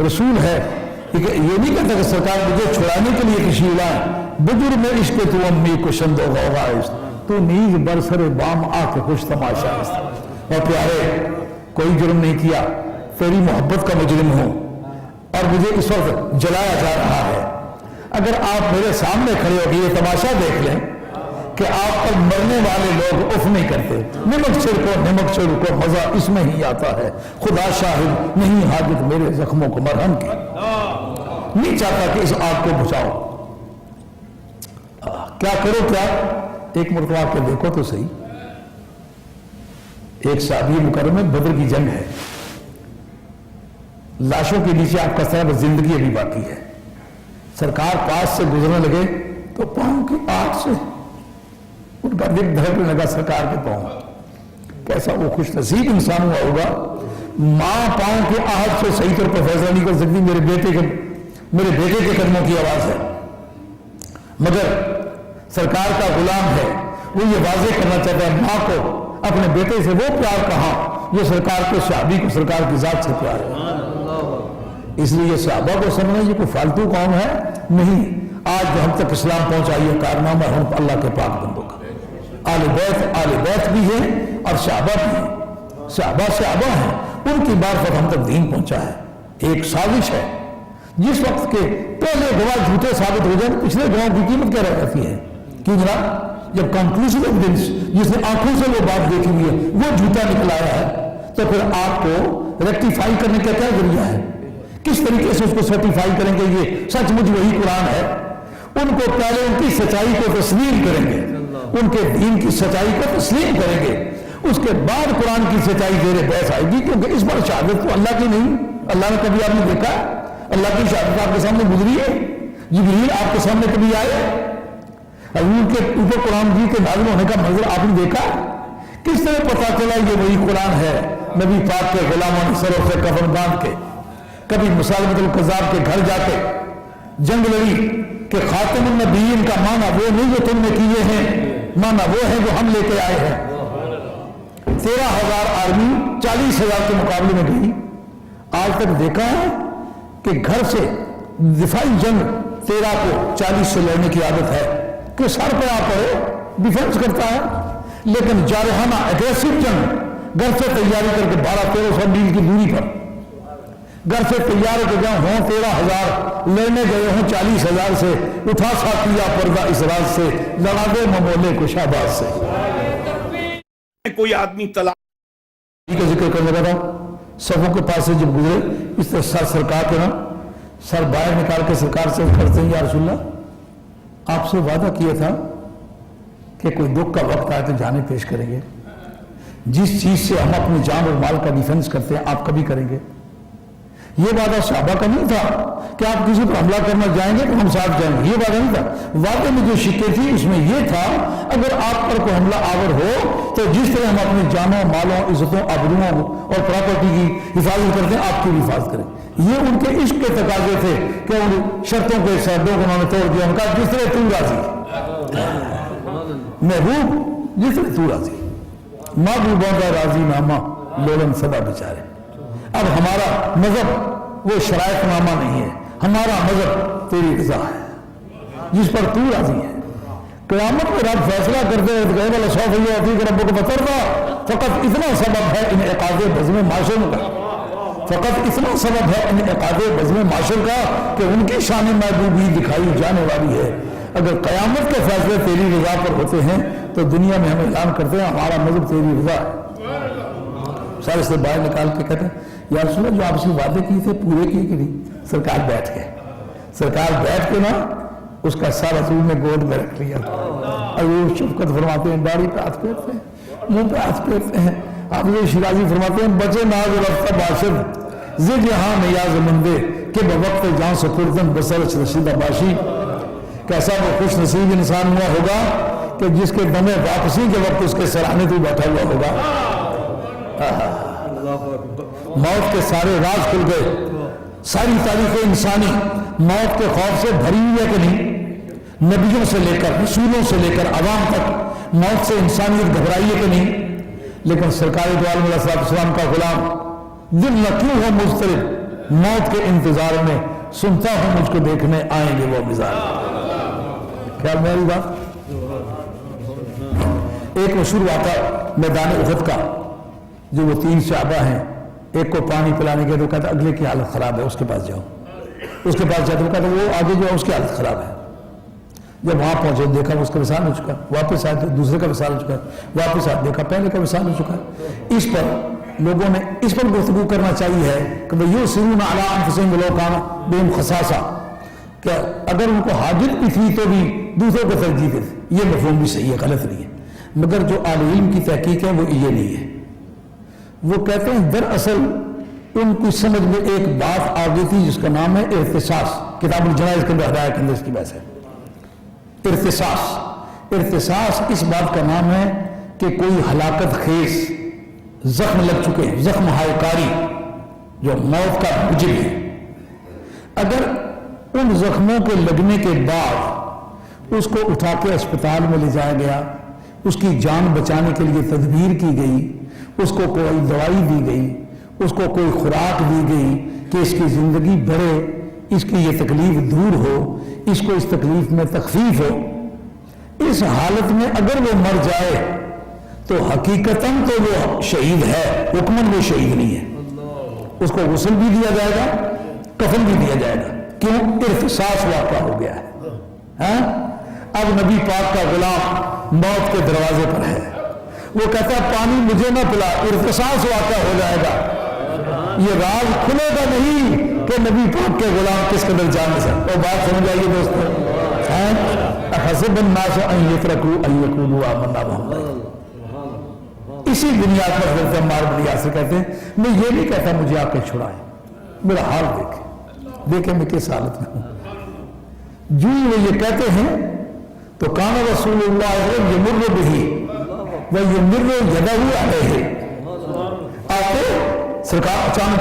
رسول ہے، یہ نہیں کہتا کہ سرکار مجھے چھڑانے کے لیے کسی لائے، بجر میں عشق تو امی کشند و غوغائست، تو نیز برسر بام آ کے خوش تماشا است۔ اور پیارے کوئی جرم نہیں کیا، تیری محبت کا مجرم ہوں اور مجھے اس وقت جلایا جا رہا ہے۔ اگر آپ میرے سامنے کھڑے ہو کے یہ تماشا دیکھ لیں کہ آپ پر مرنے والے لوگ اف نہیں کرتے، نمک چھڑکو مزہ اس میں ہی آتا ہے، خدا شاہد نہیں حاجت میرے زخموں کو مرہم کی، نہیں چاہتا کہ اس آگ کو بچاؤ۔ کیا کرو کیا، ایک مرتبہ کے دیکھو تو صحیح، ایک صحابی مکرم میں بدر کی جنگ ہے، لاشوں کے نیچے آپ کا سر زندگی ابھی باقی ہے، سرکار پاس سے گزرنے لگے تو پاؤں کی آگ سے ان کا دل دھڑکنے لگا سرکار کے پاؤں۔ کیسا وہ خوش نصیب انسان ہوا ہوگا، ماں پاؤں کی آہٹ سے صحیح طور پر فیصلہ نہیں کر سکتی، میرے بیٹے کے قدموں کی آواز ہے، مگر سرکار کا غلام ہے، وہ یہ واضح کرنا چاہتا ہے ماں کو اپنے بیٹے سے وہ پیار کہاں جو سرکار کے صحابی کو سرکار کی ذات سے پیار ہے۔ اس لیے یہ صحابہ کو سمجھنا یہ کوئی فالتو قوم ہے نہیں، آج جو ہم تک اسلام پہنچائی ہے کارنامہ ہے اللہ کے پاک بندوں کا۔ آل بیت بھی ہے اور صحابہ بھی ہیں، صحابہ ہیں، ان کی معرفت ہم تک دین پہنچا ہے۔ ایک سازش ہے، جس وقت کے پہلے گواہ جھوٹے ثابت ہو جائیں پچھلے گواہوں کی قیمت کیا رہ جاتی ہے؟ کیوں جناب جب کنکلوسیو ایویڈنس جس نے آنکھوں سے وہ بات دیکھی ہوئی ہے وہ جھوٹا نکل آیا ہے تو پھر آپ کو ریکٹیفائی کرنے کا کیا ذریعہ ہے؟ کس طریقے سے اس کو سرٹیفائی کریں گے یہ سچ مجھ وہی قرآن ہے؟ ان کو پہلے ان کی سچائی کو تسلیم کریں گے، ان کے دین کی سچائی کو تسلیم کریں گے، اس کے بعد قرآن کی سچائی زیر بحث آئے گی، کیونکہ اس بار شہادت تو اللہ کی نہیں، اللہ نے کبھی آپ نے دیکھا اللہ کی شہادت آپ کے سامنے گزری ہے؟ جبریل آپ کے سامنے کبھی آئے؟ حضور کے اوپر قرآن جی کے نازل ہونے کا منظر آپ نے دیکھا؟ کس طرح پتا چلا یہ وہی قرآن ہے؟ نبی پاک کے غلاموں نے سروں سے کفن باندھ کے کبھی مسالمۃ الکذاب کے گھر جا کے جنگ لڑی کہ خاتم النبیین کا معنی وہ نہیں جو تم نے کیے ہیں، معنی وہ ہے جو ہم لے کے آئے ہیں۔ 13,000 آرمی 40,000 کے مقابلے میں گئی۔ آج تک دیکھا ہے کہ گھر سے دفاعی جنگ 13 کو 40 سے لڑنے کی عادت ہے کہ سر پہ آ پڑے ڈیفنس کرتا ہے، لیکن جارحانہ اگریسو جنگ گھر سے تیاری کر کے 1200-1300 میل کی دوری پر گھر سے تیار ہو کے جاؤں ہوں 13,000 لڑنے گئے ہوں 40,000 سے، اٹھا ساتھیا پردہ اس راز سے، لڑا دے ممولے کو شہباز سے۔ کوئی آدمی طلاق کا ذکر کرنے لگا، صفوں کے پاس سے جب گزرے اس طرح سر سرکار کے نا سر باہر نکال کے سرکار سے کرتے ہیں، یا رسول اللہ آپ سے وعدہ کیا تھا کہ کوئی دکھ کا وقت آئے تو جانے پیش کریں گے، جس چیز سے ہم اپنی جان اور مال کا ڈیفنس کرتے ہیں آپ کبھی کریں گے۔ یہ وعدہ صحابہ کا نہیں تھا کہ آپ کسی پر حملہ کرنا جائیں گے تو ہم ساتھ جائیں گے، یہ وعدہ نہیں تھا۔ وعدے میں جو شکے تھی اس میں یہ تھا اگر آپ پر کوئی حملہ آور ہو تو جس طرح ہم اپنی جانوں مالوں عزتوں آبروؤں اور پراپرٹی کی حفاظت کرتے ہیں آپ کی بھی حفاظت کریں۔ یہ ان کے عشق کے تقاضے تھے کہ ان شرطوں کے سردوں کو انہوں نے توڑ دیا، ان کا جس طرح تو راضی محبوب جس طرح تو راضی محبوبوں کا راضی نامہ لولن صدا بچارے۔ اب ہمارا مذہب وہ شرائط نامہ نہیں ہے، ہمارا مذہب تیری رضا ہے جس پر تو راضی ہے۔ قیامت میں رب فیصلہ کرتے ہیں کہ والا سوف یعطیک ربک فترضی، فقط اتنا سبب ہے انعقاد بزم معاشر کا، فقط اتنا سبب ہے انعقاد بزم معاشر کا کہ ان کی شان محبوبی دکھائی جانے والی ہے۔ اگر قیامت کے فیصلے تیری رضا پر ہوتے ہیں تو دنیا میں ہم اعلان کرتے ہیں ہمارا مذہب تیری رضا ہے۔ سارے سے باہر نکال کے کہتے ہیں یا رسول اللہ جو آپ سے وعدے کیے تھے پورے کیے کہ نہیں؟ سرکار بیٹھ گئے، سرکار بیٹھ کے نا اس کا سر رسول نے گود میں رکھ لیا، اور شفقت فرماتے ہیں داڑھی پہ ہاتھ پھیرتے ہیں، منہ پہ ہاتھ پھیرتے ہیں۔ آپ یہ شیرازی فرماتے ہیں بچے ناز رفتہ باشد زی جہاں نیاز مندے کہ بوقت جان سپردن بسر رسیدہ باشی۔ کیسا وہ خوش نصیب انسان ہوا ہوگا کہ جس کے دم واپسی کے وقت اس کے سرانے تو بیٹھا ہوا ہوگا۔ موت کے سارے راز کھل گئے، ساری تاریخ انسانی موت کے خوف سے بھری ہوئی ہے کہ نہیں؟ نبیوں سے لے کر رسولوں سے لے کر عوام تک موت سے انسانیت گھبرائی ہے کہ نہیں؟ لیکن سرکار دو عالم علیہ السلام کا غلام دل نہ کیوں ہو مضطرب، موت کے انتظار میں سنتا ہوں مجھ کو دیکھنے آئیں گے وہ مزار۔ خیال میری بات؟ ایک مشہور واقعہ میدان احد کا، جو وہ 3 صحابہ ہیں، ایک کو پانی پلانے کے تو کہتا اگلے کی حالت خراب ہے اس کے پاس جاؤ، اس کے پاس جاتے وہ کہتا وہ آگے جو ہے اس کی حالت خراب ہے۔ جب وہاں پہنچے دیکھا اس کا وصال ہو چکا، واپس آئے دوسرے کا وصال ہو چکا، واپس آئے دیکھا پہلے کا وصال ہو چکا۔ اس پر لوگوں نے اس پر گفتگو کرنا چاہیے ہے کہ یؤثرون علی انفسہم ولو کان بہم خصاصہ، کہ اگر ان کو حاجت بھی تھی تو بھی دوسروں کو ترجیح دیتے۔ یہ مفہوم بھی صحیح ہے، غلط نہیں ہے، مگر جو اہل علم کی تحقیق ہے وہ یہ نہیں ہے۔ وہ کہتے ہیں دراصل ان کی سمجھ میں ایک بات آ گئی تھی جس کا نام ہے ارتصاص، کتاب الجنائز کے اندر ہدایہ کے اندر اس کی بحث ہے۔ ارتصاص اس بات کا نام ہے کہ کوئی ہلاکت خیز زخم لگ چکے ہیں، زخم ہائکاری جو موت کا موجب ہے، اگر ان زخموں کے لگنے کے بعد اس کو اٹھا کے اسپتال میں لے جایا گیا، اس کی جان بچانے کے لیے تدبیر کی گئی، اس کو کوئی دوائی دی گئی، اس کو کوئی خوراک دی گئی کہ اس کی زندگی بڑھے، اس کی یہ تکلیف دور ہو، اس کو اس تکلیف میں تخفیف ہو، اس حالت میں اگر وہ مر جائے تو حقیقتاً تو وہ شہید ہے، حکماً وہ شہید نہیں ہے۔ اس کو غسل بھی دیا جائے گا، کفن بھی دیا جائے گا، کیوں؟ ارتصاص واقع ہو گیا ہے۔ اب نبی پاک کا غلام موت کے دروازے پر ہے، وہ کہتا ہے پانی مجھے نہ پلا، ارتصاص واقع ہو جائے گا۔ یہ راز کھلے گا نہیں کہ نبی پاک کے غلام کس قدر جان سکتے۔ اور بات سمجھ آئیے دوستو، حسب الناس ان یترکوا ان یقولوا آمنا وهم، اسی بنیاد پر حضرت عمار بن یاسر کہتے ہیں میں یہ نہیں کہتا مجھے آ کے چھڑائیں، میرا حال دیکھیں میں کس حالت میں ہوں۔ جو وہ یہ کہتے ہیں تو کان رسول اللہ یمر بہ ویمر یدہ علیہ، آتے سرکار اچانک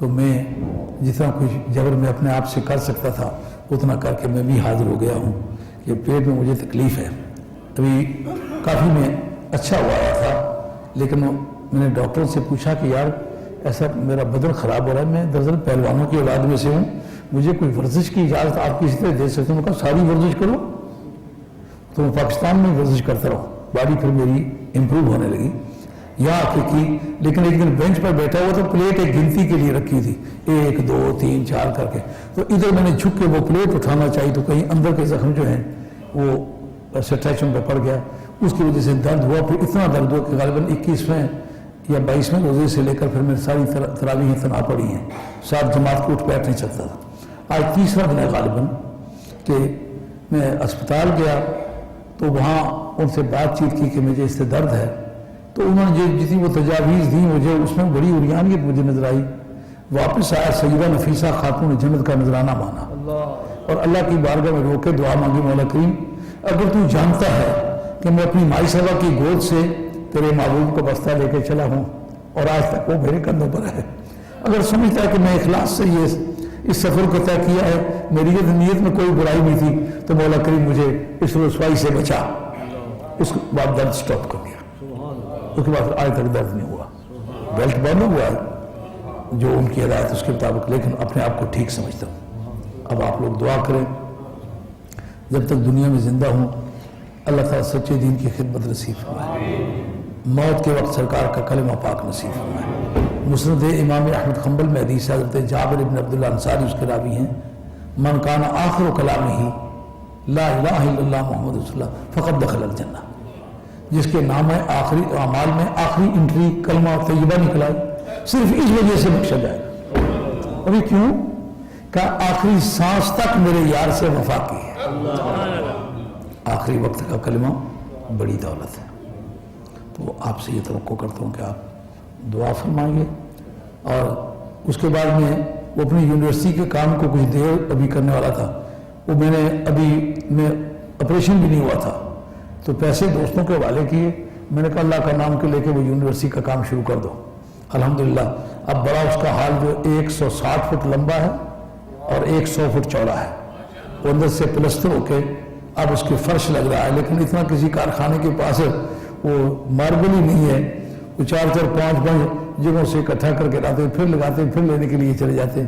تو میں جتنا کچھ جبر میں اپنے آپ سے کر سکتا تھا اتنا کر کے میں بھی حاضر ہو گیا ہوں کہ پیٹ میں مجھے تکلیف ہے. ابھی کافی میں اچھا ہوا تھا لیکن میں نے ڈاکٹر سے پوچھا کہ یار ایسا میرا بدن خراب ہو رہا ہے, میں دراصل پہلوانوں کی اولاد میں سے ہوں, مجھے کوئی ورزش کی اجازت آپ کسی طرح دے سکتے ہیں؟ کہا ساری ورزش کرو. تو میں پاکستان میں ورزش کرتا رہا, باڈی پھر میری امپروو ہونے لگی. یہاں آ کے کی, لیکن ایک دن بینچ پر بیٹھا ہوا تو پلیٹ ایک گنتی کے لیے رکھی تھی 1 2 3 4 کر کے, تو ادھر میں نے جھک کے وہ پلیٹ اٹھانا چاہی تو کہیں اندر کے زخم جو ہیں وہ سٹریچن پہ پڑ گیا, اس کی وجہ سے درد ہوا. پھر اتنا درد ہوا کہ غالباں 21ویں یا 22ویں روزے سے لے کر پھر میں ساری تراویحیں تنا پڑی ہیں, 7 جماعت کو اٹھ بیٹھ نہیں سکتا تھا. آج تیسرا دن ہے غالباً کہ میں اسپتال گیا تو وہاں ان سے بات چیت کی کہ مجھے اس سے درد ہے, تو انہوں نے جتنی وہ تجاویز دی مجھے اس میں بڑی عریانیت مجھے نظر آئی. واپس آیا, سیدہ نفیسہ خاتون جنت کا نذرانہ مانا اور اللہ کی بارگاہ میں رو کے دعا مانگی, مولا کریم اگر تو جانتا ہے کہ میں اپنی مائی صاحبہ کی گود سے تیرے محبوب کا بستہ لے کے چلا ہوں اور آج تک وہ میرے کندھوں پر ہے, اگر سمجھتا ہے کہ میں اخلاص سے اس سفر کو طے کیا ہے, میری نیت میں کوئی برائی نہیں تھی, تو مولا کریم مجھے اس رسوائی سے بچا. اس کے بعد درد سٹاپ کر دیا, اس کے بعد آج تک درد نہیں ہوا. بیلٹ بند ہوا ہے جو ان کی ہدایت اس کے مطابق, لیکن اپنے آپ کو ٹھیک سمجھتا ہوں. اب آپ لوگ دعا کریں جب تک دنیا میں زندہ ہوں اللہ تعالیٰ سچے دین کی خدمت نصیب فرمائے, موت کے وقت سرکار کا کلمہ پاک نصیب فرمائے. مسند امام احمد حنبل میں حدیث حضرت جابر بن عبداللہ انصاری اس کے راوی ہیں, من کان آخر کلامہ لا الہ الا اللہ محمد رسول اللہ فقد دخل الجنہ, جس کے نام ہے آخری اعمال میں آخری انٹری کلمہ طیبہ نکلا صرف اس وجہ سے بخشا جائے گا. ابھی کیوں کہ آخری سانس تک میرے یار سے وفا کی ہے. آخری وقت کا کلمہ بڑی دولت ہے. تو آپ سے یہ توقع کرتا ہوں کہ آپ دعا فرمائیے. اور اس کے بعد میں وہ اپنی یونیورسٹی کے کام کو کچھ دیر ابھی کرنے والا تھا, وہ میں نے آپریشن بھی نہیں ہوا تھا تو پیسے دوستوں کے حوالے کیے. میں نے کہا اللہ کا نام کے لے کے وہ یونیورسٹی کا کام شروع کر دو. الحمدللہ اب بڑا اس کا حال جو 160 فٹ لمبا ہے اور 100 فٹ چوڑا ہے, وہ اندر سے پلستر ہو کے اب اس کے فرش لگ رہا ہے, لیکن اتنا کسی کارخانے کے پاس وہ ماربل ہی نہیں ہے, وہ 4 4 5 5 جگہوں سے اکٹھا کر کے لاتے پھر لگاتے پھر لینے کے لیے چلے جاتے.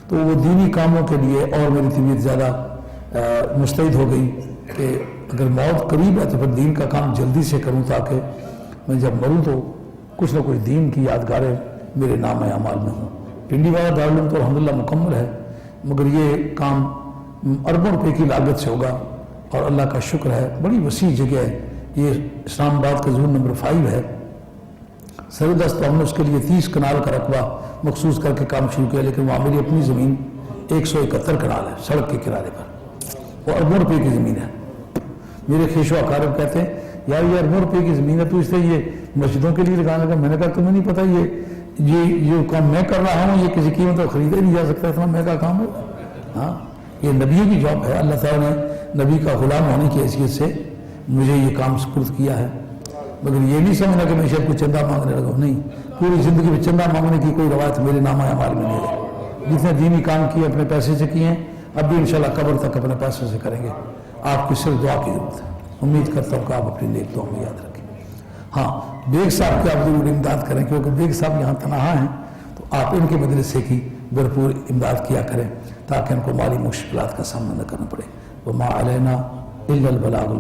تو وہ دینی کاموں کے لیے اور میری طبیعت زیادہ مستعد ہو گئی کہ اگر موت قریب ہے تو پھر دین کا کام جلدی سے کروں تاکہ میں جب مروں تو کچھ نہ کچھ دین کی یادگاریں میرے نام اعمال میں ہوں. پنڈی والا دارالعلوم تو الحمدللہ مکمل ہے, مگر یہ کام اربوں روپے کی لاگت سے ہوگا اور اللہ کا شکر ہے بڑی وسیع جگہ ہے. یہ اسلام آباد کا زون نمبر 5 ہے. سردست ہم نے اس کے لیے 30 کنال کا رقبہ مخصوص کر کے کام شروع کیا, لیکن وہاں میری اپنی زمین 171 کنال ہے سڑک کے کنارے پر, وہ اربوں روپے کی زمین ہے. میرے خیش و اقارب کہتے ہیں یار یہ اربوں روپے کی زمین ہے تو اس لیے یہ مسجدوں کے لیے لگانے لگا. میں نے کہا تمہیں نہیں پتا یہ کام میں کر رہا ہوں یہ کسی قیمت پر خریدا نہیں جا سکتا, اتنا مہنگا کام ہے. ہاں یہ نبی کی جاب ہے, اللہ تعالیٰ نے نبی کا غلام ہونے کی حیثیت سے مجھے یہ کام سپرد کیا ہے. مگر یہ نہیں سمجھنا کہ میں شاید کوئی چندہ مانگنے لگا ہوں, نہیں, پوری زندگی میں چندہ مانگنے کی کوئی روایت میرے نام اعمال میں نہیں ہے. جتنے دینی کام کیے اپنے پیسے سے کیے ہیں, اب بھی انشاءاللہ قبر تک اپنے پیسے سے کریں گے. آپ کی صرف دعا کی ضرورت ہے. امید کرتا ہوں کہ آپ اپنی نیک دعا میں یاد رکھیں. ہاں بیگ صاحب کی آپ ضرور امداد کریں کیونکہ بیگ صاحب یہاں تنہا ہیں, تو آپ ان کے مدرسے کی بھرپور امداد کیا کریں تاکہ ان کو مالی مشکلات کا سامنا نہ کرنا پڑے. وما علینا الا البلاغ.